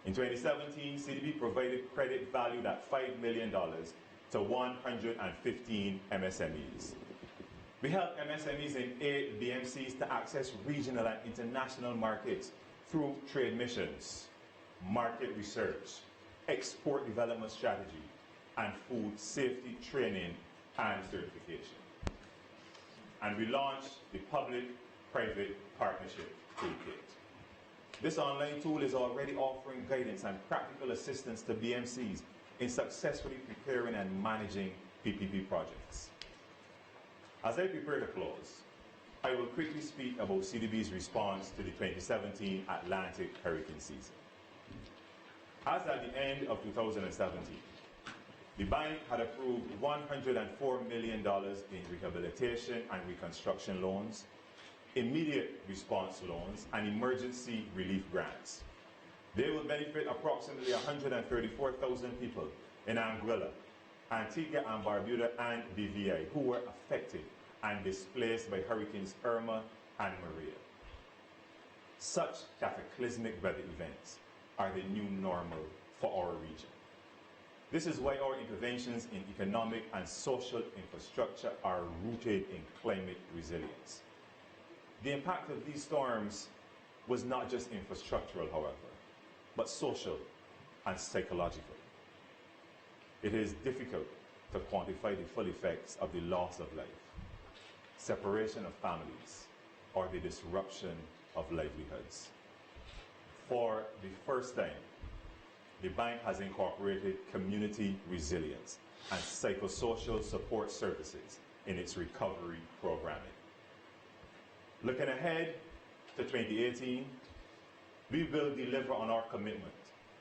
In 2017, CDB provided credit valued at $5 million to 115 MSMEs. We help MSMEs in 8 BMCs to access regional and international markets through trade missions, market research, export development strategy, and food safety training and certification. And we launched the Public-Private Partnership Toolkit. This online tool is already offering guidance and practical assistance to BMCs in successfully preparing and managing PPP projects. As I prepare to close, I will quickly speak about CDB's response to the 2017 Atlantic hurricane season. As at the end of 2017, the bank had approved $104 million in rehabilitation and reconstruction loans, immediate response loans, and emergency relief grants. They will benefit approximately 134,000 people in Anguilla, Antigua and Barbuda, and BVI who were affected and displaced by Hurricanes Irma and Maria. Such cataclysmic weather events are the new normal for our region. This is why our interventions in economic and social infrastructure are rooted in climate resilience. The impact of these storms was not just infrastructural, however, but social and psychological. It is difficult to quantify the full effects of the loss of life, separation of families, or the disruption of livelihoods. For the first time, the bank has incorporated community resilience and psychosocial support services in its recovery programming. Looking ahead to 2018, we will deliver on our commitment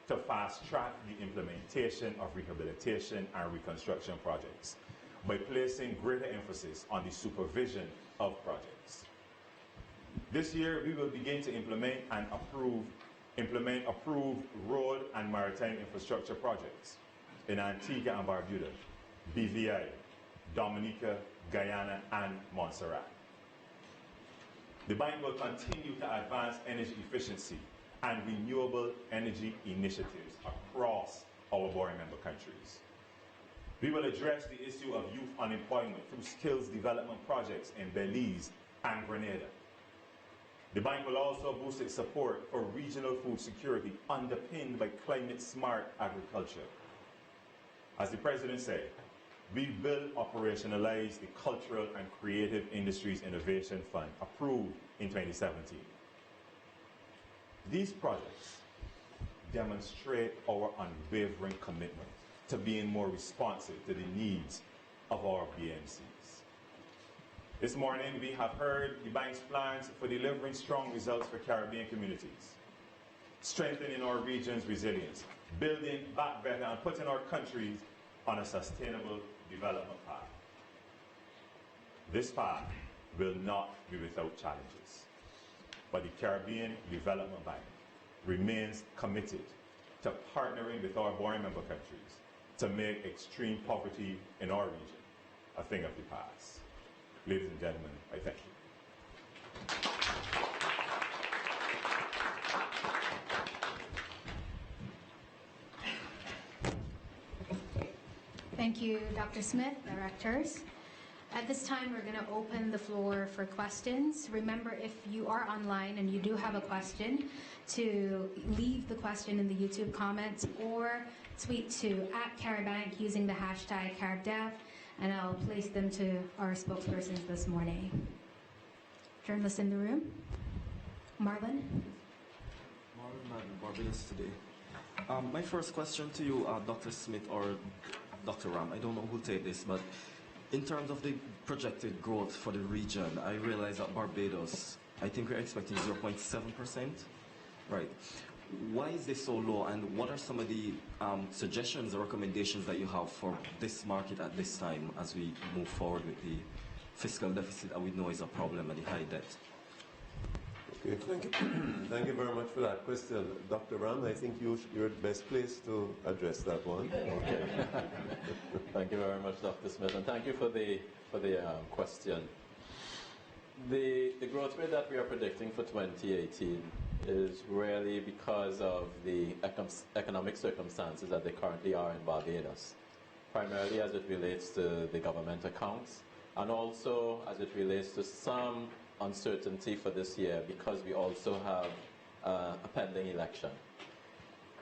to fast-track the implementation of rehabilitation and reconstruction projects by placing greater emphasis on the supervision of projects. This year, we will begin to implement and approve implement approved road and maritime infrastructure projects in Antigua and Barbuda, BVI, Dominica, Guyana, and Montserrat. The bank will continue to advance energy efficiency and renewable energy initiatives across our board member countries. We will address the issue of youth unemployment through skills development projects in Belize and Grenada. The bank will also boost its support for regional food security underpinned by climate-smart agriculture. As the President said, we will operationalize the Cultural and Creative Industries Innovation Fund approved in 2017. These projects demonstrate our unwavering commitment to being more responsive to the needs of our BMCs. This morning, we have heard the bank's plans for delivering strong results for Caribbean communities, strengthening our region's resilience, building back better, and putting our countries on a sustainable development path. This path will not be without challenges, but the Caribbean Development Bank remains committed to partnering with our board member countries to make extreme poverty in our region a thing of the past. Ladies and gentlemen, I thank you. Thank you, Dr. Smith, directors. At this time, we're going to open the floor for questions. Remember, if you are online and you do have a question, to leave the question in the YouTube comments or tweet to @CaribBank using the hashtag CaribDev, and I'll place them to our spokespersons this morning. Journalists in the room? Marlon? Marlon, Barbados today. My first question to you, Dr. Smith or Dr. Ram, I don't know who'll take this, but in terms of the projected growth for the region, I realize that Barbados, I think we're expecting 0.7%. Right. Why is this so low, and what are some of the suggestions or recommendations that you have for this market at this time as we move forward with the fiscal deficit that we know is a problem and the high debt? Okay, thank you. Thank you very much for that question. Dr. Ram, I think you're the best place to address that one. Okay. Thank you very much, Dr. Smith, and thank you for the question. The growth rate that we are predicting for 2018 is really because of the economic circumstances that they currently are in Barbados, primarily as it relates to the government accounts, and also as it relates to some uncertainty for this year because we also have a pending election.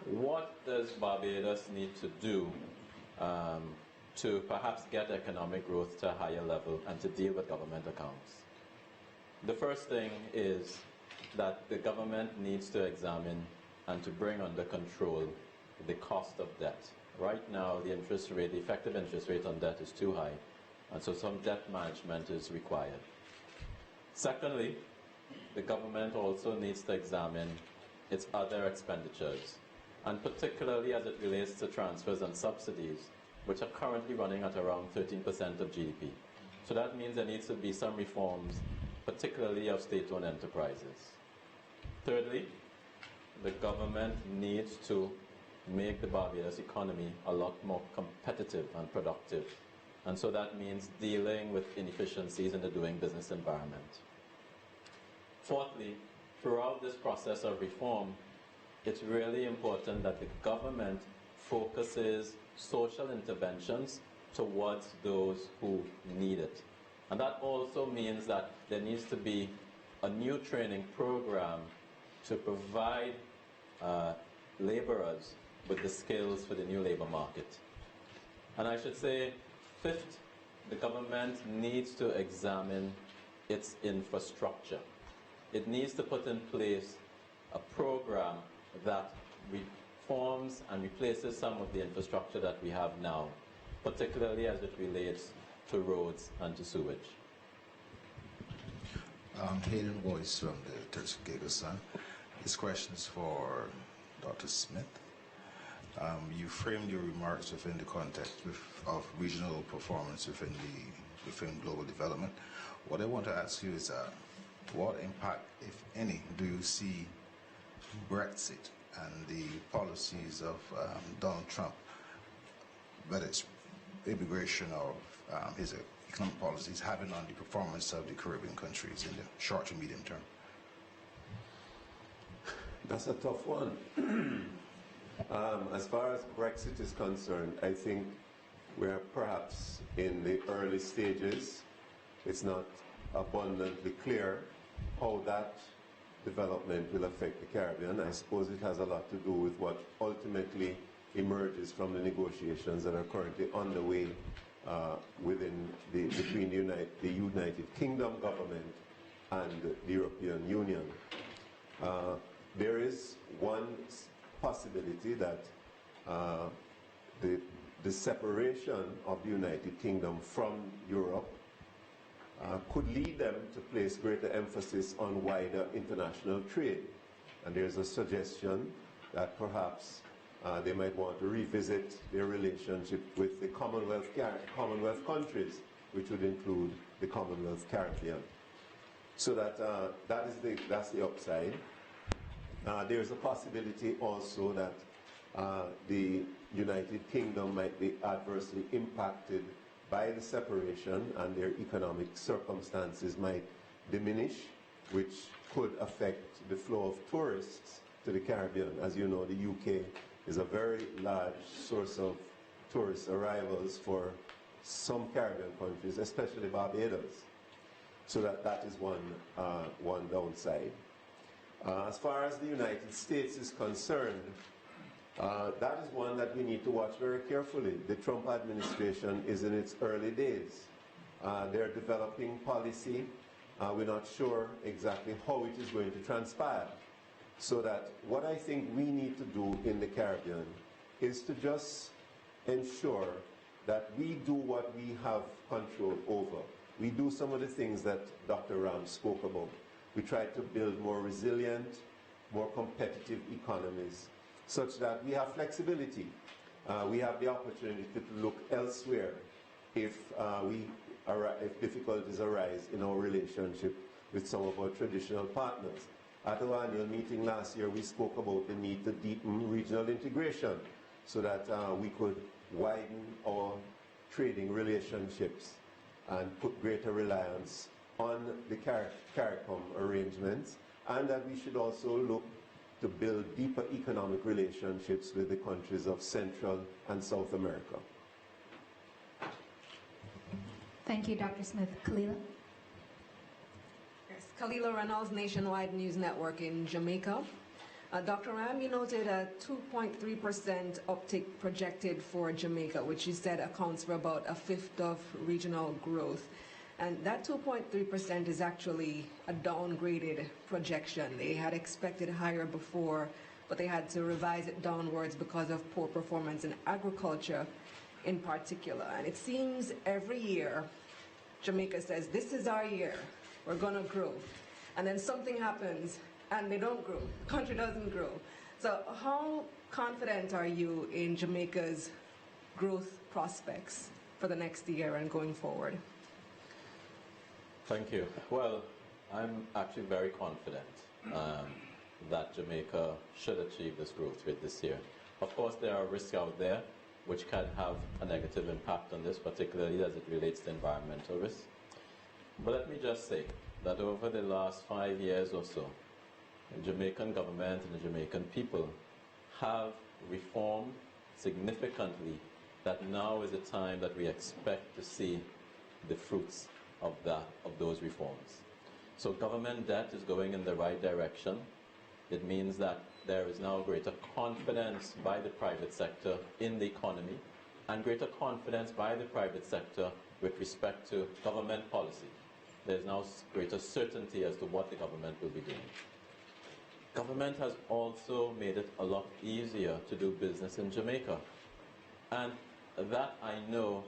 What does Barbados need to do to perhaps get economic growth to a higher level and to deal with government accounts? The first thing is that the government needs to examine and to bring under control the cost of debt. Right now, the interest rate, the effective interest rate on debt is too high, and so some debt management is required. Secondly, the government also needs to examine its other expenditures, and particularly as it relates to transfers and subsidies, which are currently running at around 13% of GDP. So that means there needs to be some reforms, particularly of state-owned enterprises. Thirdly, the government needs to make the Barbados economy a lot more competitive and productive. And so that means dealing with inefficiencies in the doing business environment. Fourthly, throughout this process of reform, it's really important that the government focuses social interventions towards those who need it. And that also means that there needs to be a new training program to provide laborers with the skills for the new labor market. And I should say, fifth, the government needs to examine its infrastructure. It needs to put in place a program that reforms and replaces some of the infrastructure that we have now, particularly as it relates to roads and to sewage. Hayden Boyce from the Terceira Sun. This question is for Dr. Smith. You framed your remarks within the context of regional performance within global development. What I want to ask you is what impact, if any, do you see Brexit and the policies of Donald Trump, whether it's immigration or his economic policies, having on the performance of the Caribbean countries in the short to medium term? That's a tough one. As far as Brexit is concerned, I think we're perhaps in the early stages. It's not abundantly clear how that development will affect the Caribbean. I suppose it has a lot to do with what ultimately emerges from the negotiations that are currently underway between the United Kingdom government and the European Union. There is one possibility that the separation of the United Kingdom from Europe could lead them to place greater emphasis on wider international trade. And there's a suggestion that perhaps they might want to revisit their relationship with the Commonwealth countries, which would include the Commonwealth Caribbean. So that's the upside. There's a possibility also that the United Kingdom might be adversely impacted by the separation, and their economic circumstances might diminish, which could affect the flow of tourists to the Caribbean. As you know, the UK is a very large source of tourist arrivals for some Caribbean countries, especially Barbados. So that is one downside. As far as the United States is concerned, that is one that we need to watch very carefully. The Trump administration is in its early days. They're developing policy. We're not sure exactly how it is going to transpire. So that what I think we need to do in the Caribbean is to just ensure that we do what we have control over. We do some of the things that Dr. Ram spoke about. We try to build more resilient, more competitive economies, such that we have flexibility. We have the opportunity to look elsewhere if difficulties arise in our relationship with some of our traditional partners. At our annual meeting last year, we spoke about the need to deepen regional integration so that we could widen our trading relationships and put greater reliance on the CARICOM arrangements, and that we should also look to build deeper economic relationships with the countries of Central and South America. Thank you, Dr. Smith. Kalila? Yes, Kalila Reynolds, Nationwide News Network in Jamaica. Dr. Ram, you noted a 2.3% uptick projected for Jamaica, which you said accounts for about a fifth of regional growth. And that 2.3% is actually a downgraded projection. They had expected higher before, but they had to revise it downwards because of poor performance in agriculture in particular. And it seems every year, Jamaica says, this is our year, we're gonna grow. And then something happens and they don't grow, the country doesn't grow. So how confident are you in Jamaica's growth prospects for the next year and going forward? Thank you. Well, I'm actually very confident that Jamaica should achieve this growth rate this year. Of course, there are risks out there which can have a negative impact on this, particularly as it relates to environmental risks. But let me just say that over the last 5 years or so, the Jamaican government and the Jamaican people have reformed significantly, that now is the time that we expect to see the fruits of those reforms. So government debt is going in the right direction. It means that there is now greater confidence by the private sector in the economy, and greater confidence by the private sector with respect to government policy. There's now greater certainty as to what the government will be doing. Government has also made it a lot easier to do business in Jamaica. And that I know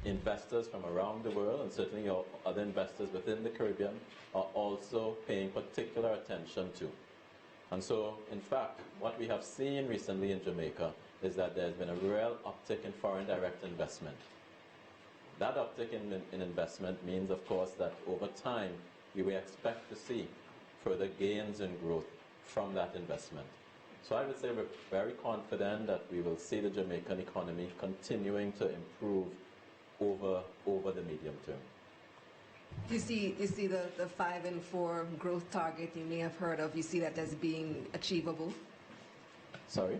investors from around the world, and certainly other investors within the Caribbean, are also paying particular attention to. And so, in fact, what we have seen recently in Jamaica is that there's been a real uptick in foreign direct investment. That uptick in investment means, of course, that over time we will expect to see further gains in growth from that investment. So I would say we're very confident that we will see the Jamaican economy continuing to improve over the medium term. You see the 5 and 4 growth target you may have heard of, you see that as being achievable? Sorry?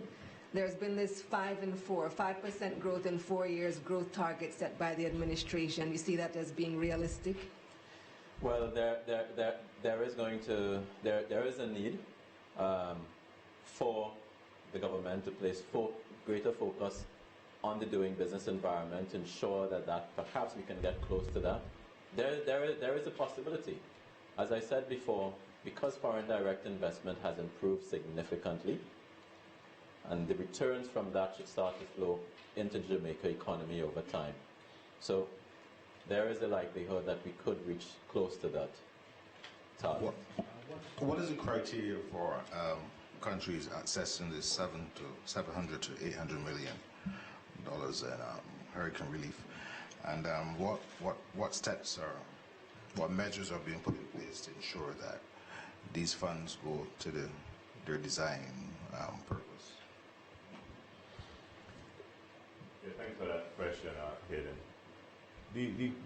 There's been this 5 and 4, 5% growth in 4 years growth target set by the administration. You see that as being realistic? Well, there is a need for the government to place greater focus on the doing business environment, ensure that perhaps we can get close to that. There is a possibility. As I said before, because foreign direct investment has improved significantly, and the returns from that should start to flow into the Jamaica economy over time. So there is a likelihood that we could reach close to that target. What is the criteria for countries accessing the $700 to $800 million in hurricane relief? And what steps what measures are being put in place to ensure that these funds go to their design purpose? Yeah, thanks for that question, Hayden.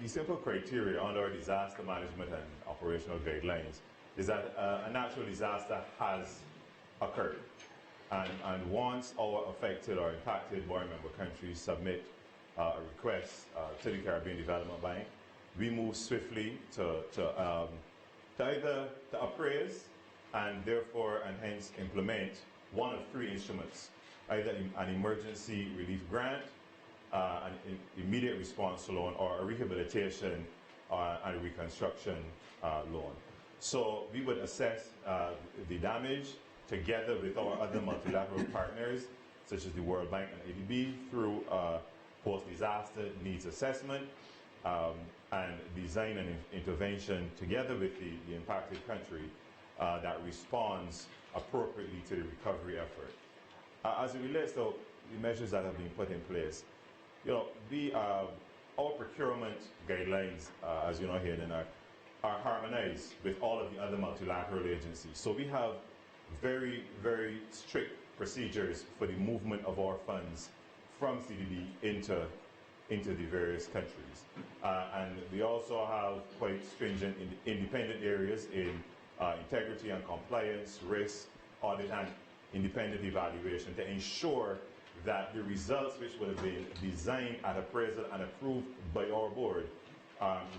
The simple criteria under our disaster management and operational guidelines is that a natural disaster has occurred. And once our affected or impacted board member countries submit a request to the Caribbean Development Bank, we move swiftly to either to appraise and therefore and hence implement one of 3 instruments, either an emergency relief grant, an immediate response loan, or a rehabilitation and a reconstruction loan. So we would assess the damage together with our other multilateral partners, such as the World Bank and ADB, through post-disaster needs assessment and design and intervention together with the impacted country that responds appropriately to the recovery effort. As it relates to the measures that have been put in place, our procurement guidelines, as you know here, are harmonized with all of the other multilateral agencies. So we have very, very strict procedures for the movement of our funds from CDB into the various countries. And we also have quite stringent independent areas in integrity and compliance, risk, audit, and independent evaluation to ensure that the results which would have been designed at appraisal and approved by our board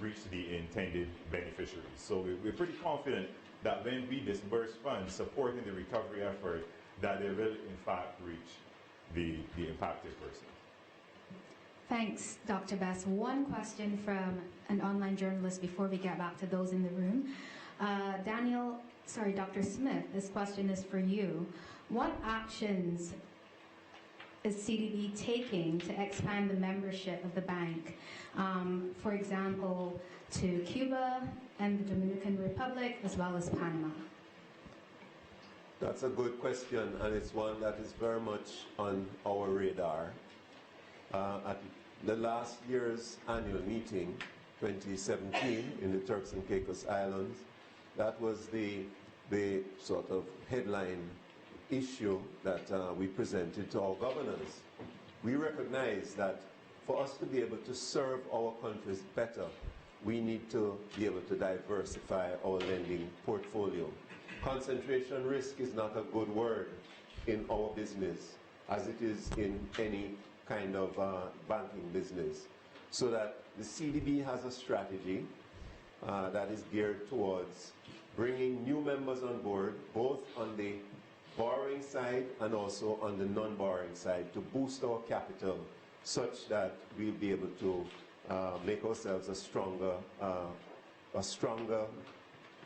reach the intended beneficiaries. So we're pretty confident that when we disburse funds supporting the recovery effort, that they will in fact reach the impacted person. Thanks, Dr. Best. One question from an online journalist before we get back to those in the room. Dr. Smith, this question is for you. What actions is CDB taking to expand the membership of the bank, for example, to Cuba and the Dominican Republic, as well as Panama? That's a good question, and it's one that is very much on our radar. At the last year's annual meeting, 2017, in the Turks and Caicos Islands, that was the sort of headline issue that we presented to our governors. We recognize that for us to be able to serve our countries better, we need to be able to diversify our lending portfolio. Concentration risk is not a good word in our business, as it is in any kind of banking business. So that the CDB has a strategy that is geared towards bringing new members on board, both on the borrowing side and also on the non-borrowing side, to boost our capital such that we'll be able to make ourselves a stronger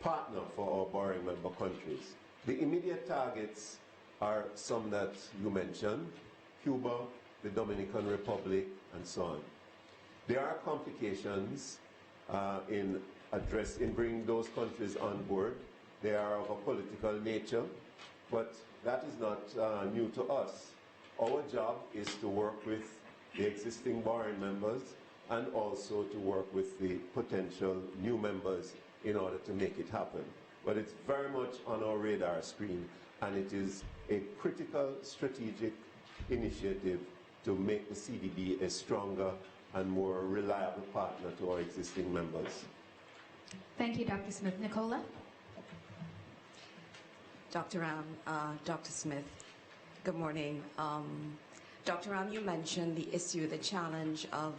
partner for our borrowing member countries. The immediate targets are some that you mentioned: Cuba, the Dominican Republic, and so on. There are complications in bringing those countries on board. They are of a political nature, but that is not new to us. Our job is to work with the existing borrowing members and also to work with the potential new members in order to make it happen. but it's very much on our radar screen, and it is a critical strategic initiative to make the CDB a stronger and more reliable partner to our existing members. Thank you, Dr. Smith. Nicola? Dr. Ram, Dr. Smith, good morning. Dr. Ram, you mentioned the issue, the challenge of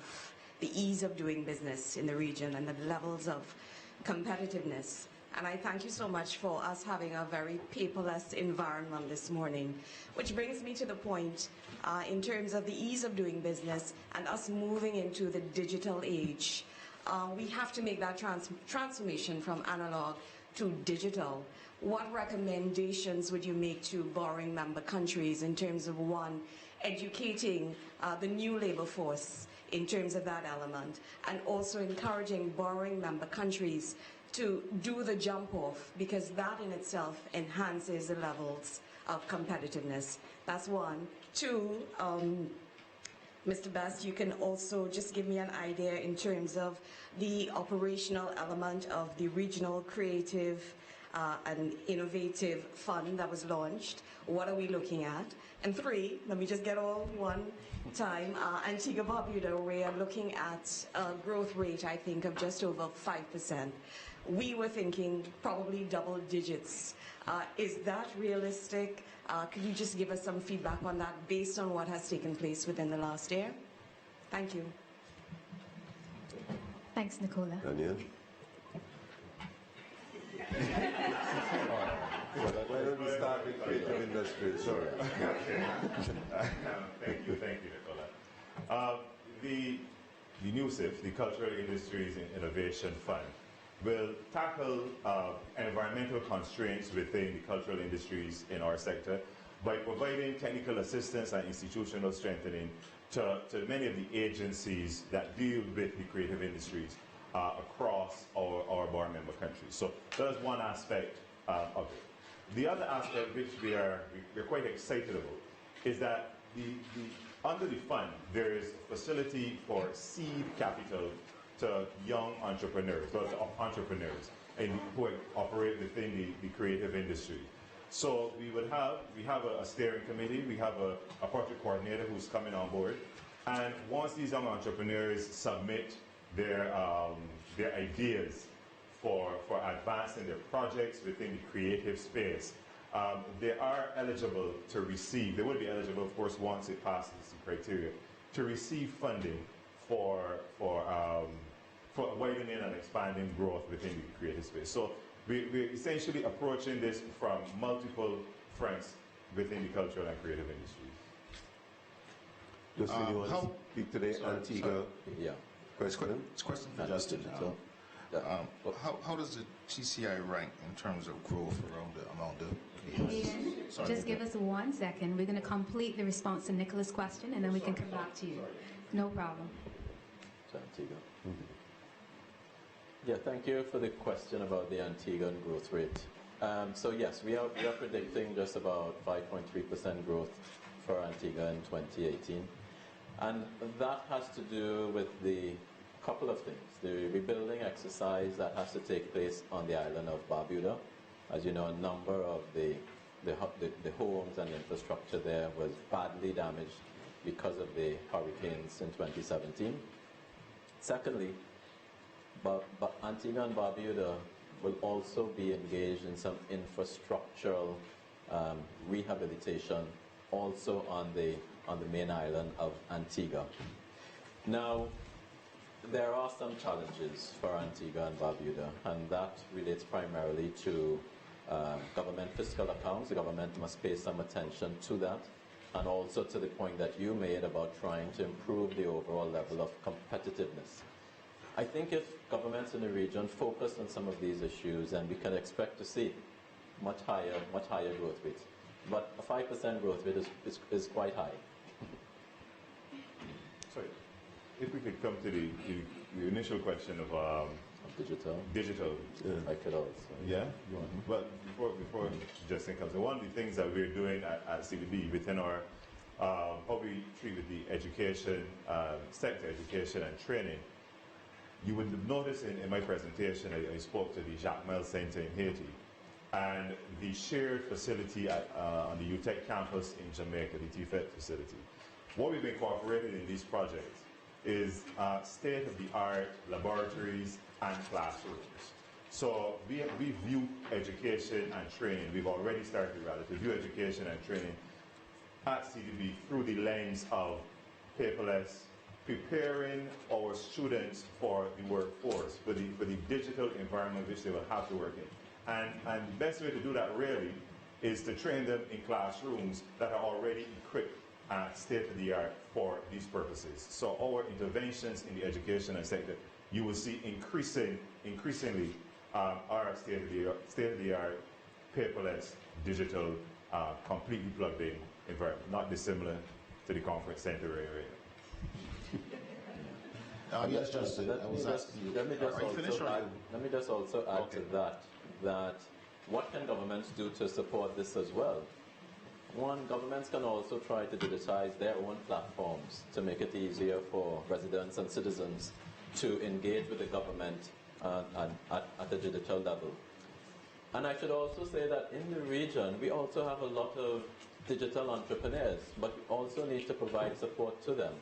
the ease of doing business in the region and the levels of competitiveness. And I thank you so much for us having a very paperless environment this morning, which brings me to the point in terms of the ease of doing business and us moving into the digital age. We have to make that transformation from analog to digital. What recommendations would you make to borrowing member countries in terms of, one, educating the new labor force in terms of that element, and also encouraging borrowing member countries to do the jump off, because that in itself enhances the levels of competitiveness? That's one. Two, Mr. Best, you can also just give me an idea in terms of the operational element of the regional creative and innovative fund that was launched. What are we looking at? And three, let me just get all one time, Antigua Barbuda, we are looking at a growth rate, I think, of just over 5%. We were thinking probably double digits. Is that realistic? Could you just give us some feedback on that based on what has taken place within the last year? Thank you. Thanks, Nicola. Daniel? Why don't we start with creative industries? Sure. Thank you, Nicola. The NUSIF, the Cultural Industries and Innovation Fund, will tackle environmental constraints within the cultural industries in our sector by providing technical assistance and institutional strengthening to many of the agencies that deal with the creative industries across our bar member countries. So that is one aspect of it. The other aspect which we're quite excited about is that under the fund there is a facility for seed capital to young entrepreneurs, or to entrepreneurs who operate within the creative industry. So we have a steering committee, we have a project coordinator who's coming on board, and once these young entrepreneurs submit their ideas for advancing their projects within the creative space, they are eligible to receive, they would be eligible, of course, once it passes the criteria, to receive funding for widening and expanding growth within the creative space. So we're essentially approaching this from multiple fronts within the cultural and creative industries. Justin, you want to speak to the Antigua question? It's a question for Justin. How does the TCI rank in terms of growth among the Ian, just give us 1 second. We're going to complete the response to Nicola's question, and then we can come back to you. No problem. Antigua. Yeah, thank you for the question about the Antiguan growth rate. So yes, we are predicting just about 5.3% growth for Antigua in 2018. And that has to do with the couple of things. The rebuilding exercise that has to take place on the island of Barbuda. As you know, a number of the homes and infrastructure there was badly damaged because of the hurricanes in 2017. Secondly, Antigua and Barbuda will also be engaged in some infrastructural rehabilitation also on the main island of Antigua. Now, there are some challenges for Antigua and Barbuda, and that relates primarily to government fiscal accounts. The government must pay some attention to that, and also to the point that you made about trying to improve the overall level of competitiveness. I think if governments in the region focus on some of these issues, then we can expect to see much higher growth rates. But a 5% growth rate is quite high. Sorry, if we could come to the initial question of digital. Yeah. I could also. Yeah? Well, before Justin comes in, one of the things that we're doing at CDB within our how we treat with the education sector, education and training, you would have noticed in my presentation, I spoke to the Jacques Mel Center in Haiti. and the shared facility on the UTEC campus in Jamaica, the TFET facility. What we've incorporated in these projects is state-of-the-art laboratories and classrooms. So we view education and training, we've already started rather to view education and training at CDB through the lens of paperless, preparing our students for the workforce, for the digital environment which they will have to work in. And the best way to do that really is to train them in classrooms that are already equipped at state-of-the-art for these purposes. So our interventions in the education sector, you will see increasingly our state-of-the-art, paperless, digital, completely plugged-in environment, not dissimilar to the conference center area. Yes, Justin. Let me just also add to that what can governments do to support this as well? One, governments can also try to digitize their own platforms to make it easier for residents and citizens to engage with the government at the digital level. And I should also say that in the region, we also have a lot of digital entrepreneurs, but we also need to provide support to them.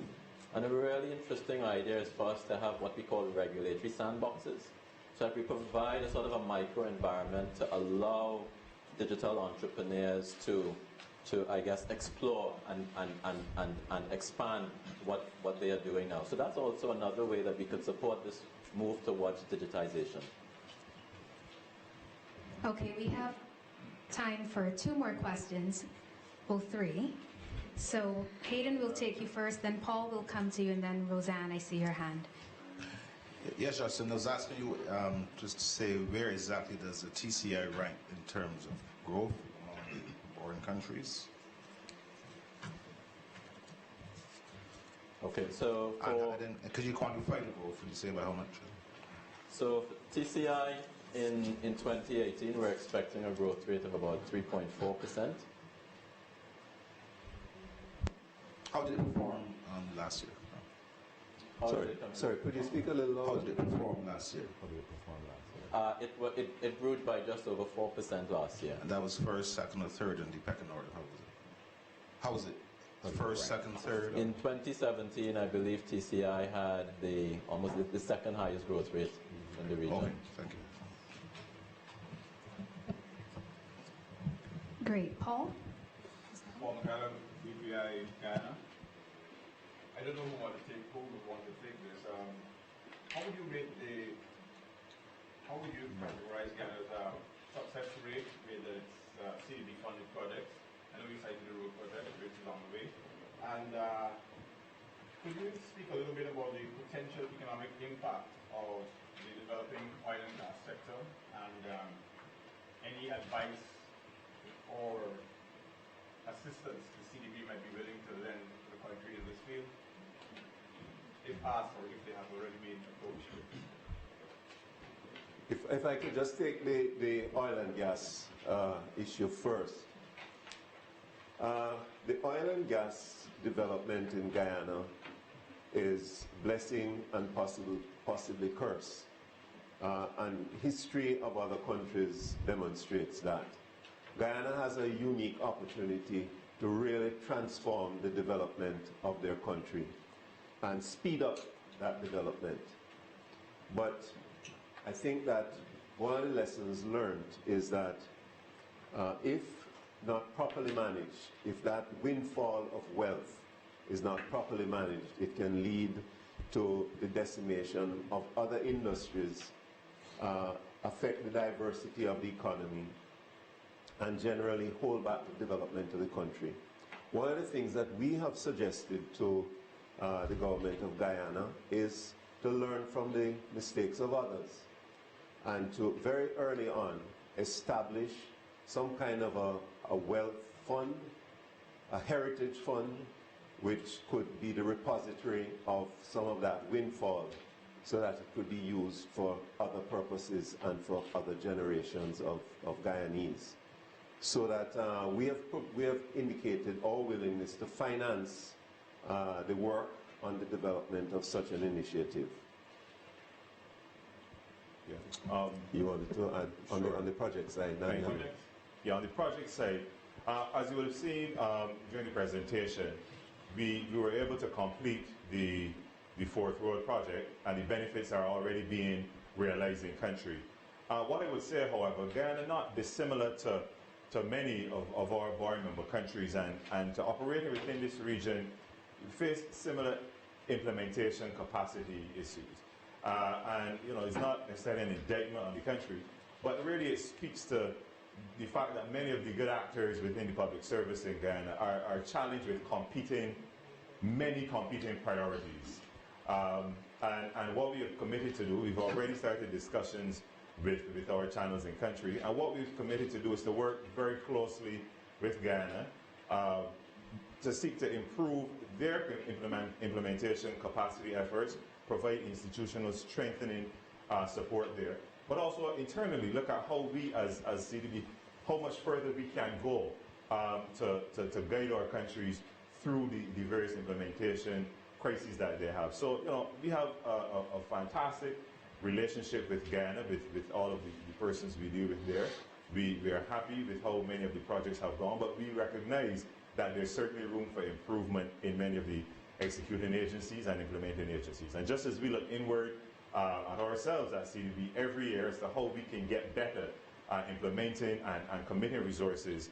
And a really interesting idea is for us to have what we call regulatory sandboxes, so that we provide a sort of a micro-environment to allow digital entrepreneurs to I guess, explore and expand what they are doing now. So that's also another way that we could support this move towards digitization. Okay, we have time for 2 more questions, well 3. So Hayden will take you first, then Paul will come to you, and then Roseanne, I see your hand. Yes, Justin, I was asking you just to say where exactly does the TCI rank in terms of growth among foreign countries? Okay, so could you quantify the growth? Could you say by how much? So TCI in 2018, we're expecting a growth rate of about 3.4%. How did it perform last year? Sorry, could you speak a little louder? How did it perform last year? It grew by just over 4% last year. And that was first, second, or third in the pecking order. How was it? First, second, third? In 2017, I believe TCI had almost the second highest growth rate in the region. Okay, thank you. Great. Paul? Paul McCallum, BPI Ghana. I don't know who want to take this. How would you categorize Ghana's success rate with its CDB funded projects? I know you cited the road project, which is on the way. And could you speak a little bit about the potential economic impact of the developing oil and gas sector, and any advice or assistance the CDB might be willing to lend to the country in this field, if asked or if they have already been approached? If I could just take the oil and gas issue first. The oil and gas development in Guyana is blessing and possibly curse. And history of other countries demonstrates that. Guyana has a unique opportunity to really transform the development of their country and speed up that development. But I think that one of the lessons learned is that if not properly managed, if that windfall of wealth is not properly managed, it can lead to the decimation of other industries, affect the diversity of the economy, and generally hold back the development of the country. One of the things that we have suggested to the government of Guyana is to learn from the mistakes of others and to very early on establish some kind of a wealth fund, a heritage fund, which could be the repository of some of that windfall so that it could be used for other purposes and for other generations of Guyanese. So that we have indicated our willingness to finance the work on the development of such an initiative. Yeah. You wanted to add on the project side, Daniel? Yeah, on the project side, as you will have seen during the presentation, we were able to complete the fourth road project, and the benefits are already being realized in country. What I would say, however, Guyana not dissimilar to many of our board member countries, and to operate within this region, we face similar implementation capacity issues. And it's not necessarily an indictment on the country, but really it speaks to the fact that many of the good actors within the public service in Guyana are challenged with many competing priorities. And what we have committed to do, we've already started discussions with our channels in country, and what we've committed to do is to work very closely with Guyana to seek to improve their implementation capacity efforts, provide institutional strengthening support there, but also internally look at how we as CDB, how much further we can go to guide our countries through the various implementation crises that they have. So, we have a fantastic relationship with Guyana, with all of the persons we deal with there. We are happy with how many of the projects have gone, but we recognize that there's certainly room for improvement in many of the executing agencies and implementing agencies. And just as we look inward at ourselves at CDB every year as to how we can get better at implementing and committing resources,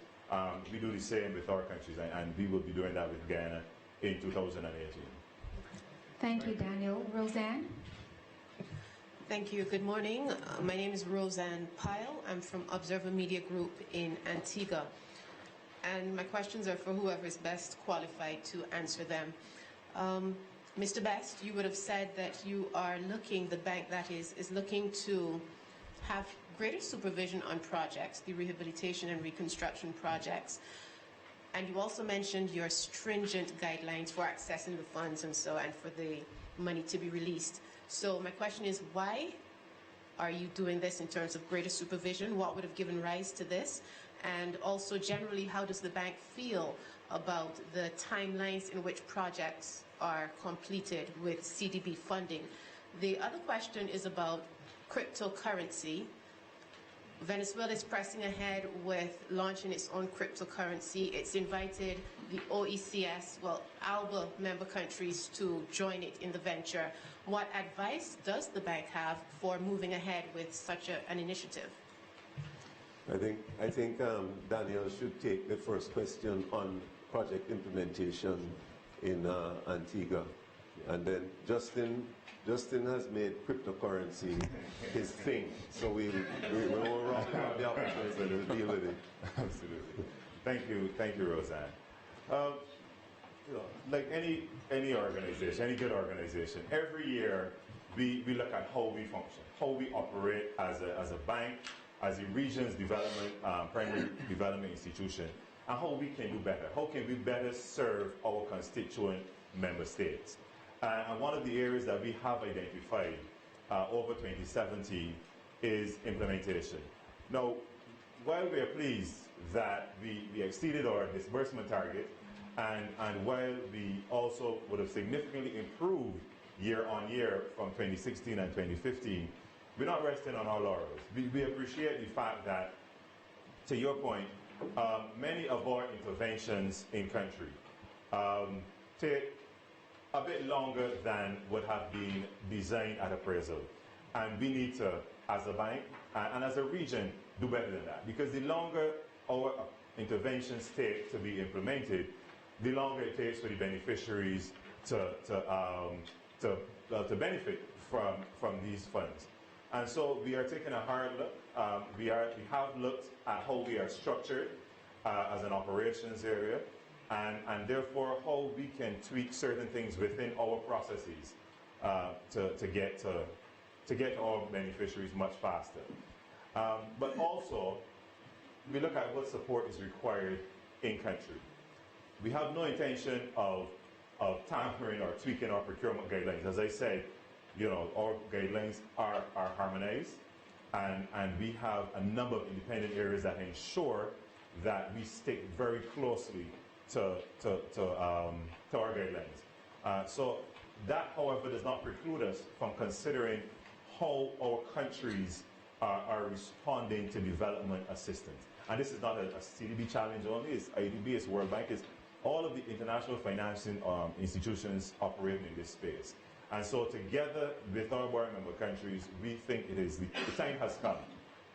we do the same with our countries, and we will be doing that with Guyana in 2018. Thank you, Daniel. Roseanne? Thank you. Good morning. My name is Roseanne Pyle. I'm from Observer Media Group in Antigua. And my questions are for whoever is best qualified to answer them. Mr. Best, you would have said that you are looking, the bank that is looking to have greater supervision on projects, the rehabilitation and reconstruction projects. And you also mentioned your stringent guidelines for accessing the funds and for the money to be released. So my question is, why are you doing this in terms of greater supervision? What would have given rise to this? And also generally, how does the bank feel about the timelines in which projects are completed with CDB funding? The other question is about cryptocurrency. Venezuela is pressing ahead with launching its own cryptocurrency. It's invited the OECS, ALBA member countries to join it in the venture. What advice does the bank have for moving ahead with such an initiative? I think Daniel should take the first question on project implementation in Antigua, and then Justin has made cryptocurrency his thing, so we will rock out the opportunities and we'll deal with it. Absolutely. Thank you, Roseanne. Like any organization, any good organization, every year we look at how we function, how we operate as a bank, as a region's development, primary development institution, and how we can do better. How can we better serve our constituent member states? And one of the areas that we have identified over 2017 is implementation. Now, while we are pleased that we exceeded our disbursement target, and while we also would have significantly improved year on year from 2016 and 2015, we're not resting on our laurels. We appreciate the fact that, to your point, many of our interventions in country take a bit longer than would have been designed at appraisal. And we need to, as a bank and as a region, do better than that. Because the longer our interventions take to be implemented, the longer it takes for the beneficiaries to benefit from these funds. And so we are taking a hard look. We have looked at how we are structured as an operations area, and therefore how we can tweak certain things within our processes to get to our beneficiaries much faster. But also, we look at what support is required in country. We have no intention of tampering or tweaking our procurement guidelines. As I said, our guidelines are harmonized, and we have a number of independent areas that ensure that we stick very closely to our guidelines. So that, however, does not preclude us from considering how our countries are responding to development assistance. And this is not a CDB challenge only, it's IDB, it's World Bank, it's all of the international financing institutions operating in this space. And so together with our borrowing member countries, we think it is the time has come.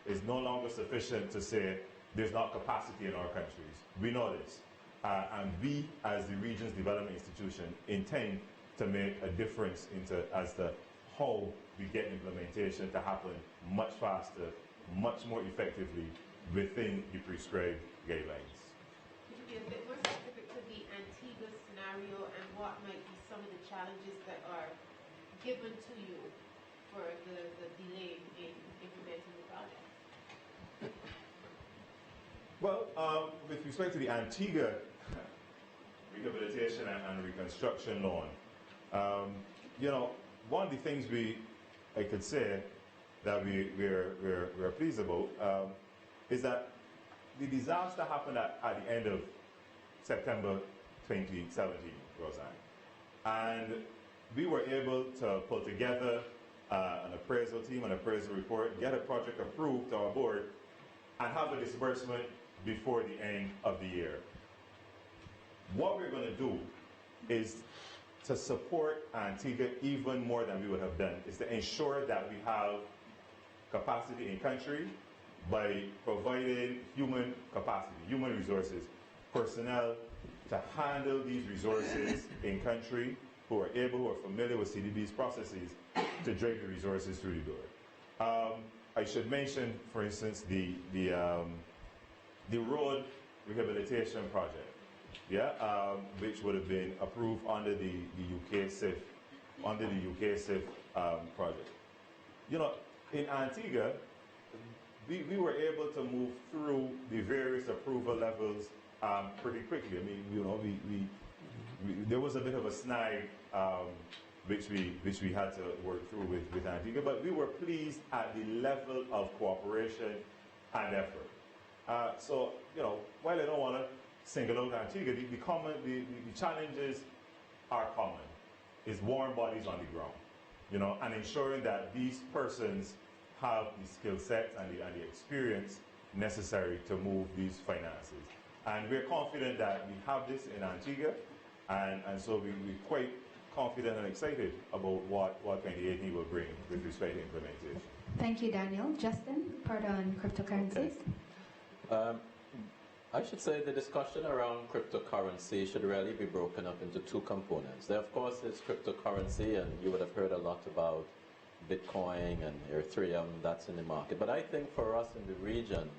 It's no longer sufficient to say there's not capacity in our countries. We know this. And we, as the region's development institution, intend to make a difference as to how we get implementation to happen much faster, much more effectively within the prescribed guidelines. Could you be a bit more specific to the Antigua scenario and what might be some of the challenges that are given to you for the delay in implementing the project? Well, with respect to the Antigua rehabilitation and reconstruction loan, one of the things I could say that we're pleased about is that the disaster happened at the end of September 2017, Roseanne. And we were able to pull together an appraisal team, an appraisal report, get a project approved to our board, and have a disbursement before the end of the year. What we're going to do is to support Antigua even more than we would have done, is to ensure that we have capacity in country by providing human capacity, human resources, personnel to handle these resources in country who are familiar with CDB's processes to drag the resources through the door. I should mention, for instance, the road rehabilitation project, which would have been approved under the UK SIF, project. In Antigua, we were able to move through the various approval levels pretty quickly. I mean, there was a bit of a snag which we had to work through with Antigua, but we were pleased at the level of cooperation and effort. So, while I don't want to single out Antigua, the challenges are common. It's warm bodies on the ground, and ensuring that these persons have the skill sets and the experience necessary to move these finances. And we're confident that we have this in Antigua, and so we're quite confident and excited about what 2018 will bring with respect to implementation. Thank you, Daniel. Justin, part on cryptocurrencies. Okay. I should say the discussion around cryptocurrency should really be broken up into two components. There, of course, is cryptocurrency, and you would have heard a lot about Bitcoin and Ethereum, that's in the market. But I think for us in the region,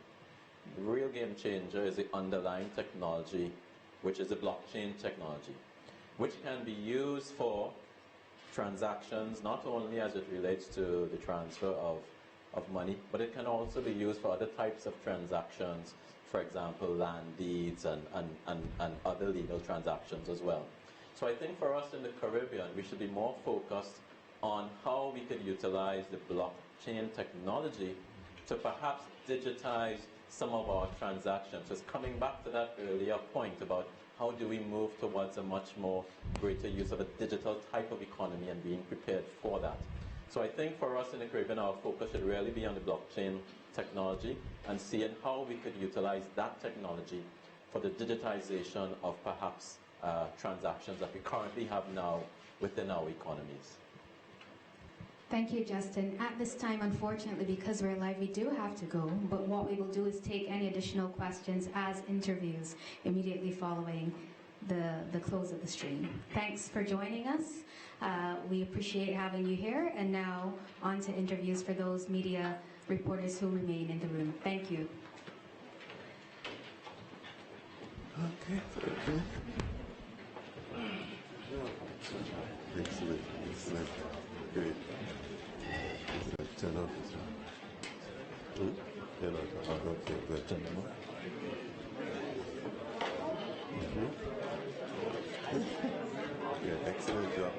the real game changer is the underlying technology, which is the blockchain technology, which can be used for transactions, not only as it relates to the transfer of money, but it can also be used for other types of transactions, for example, land deeds and other legal transactions as well. So I think for us in the Caribbean, we should be more focused on how we could utilize the blockchain technology to perhaps digitize some of our transactions. Just coming back to that earlier point about how do we move towards a much more greater use of a digital type of economy and being prepared for that. So I think for us in the Caribbean, our focus should really be on the blockchain technology and seeing how we could utilize that technology for the digitization of perhaps transactions that we currently have now within our economies. Thank you, Justin. At this time, unfortunately, because we're live, we do have to go. But what we will do is take any additional questions as interviews immediately following the close of the stream. Thanks for joining us. We appreciate having you here. And now on to interviews for those media reporters who remain in the room. Thank you. Okay. Excellent. Excellent. Great. Turn off this one. Yeah, no, okay, good. Turn them off. Yeah, excellent job.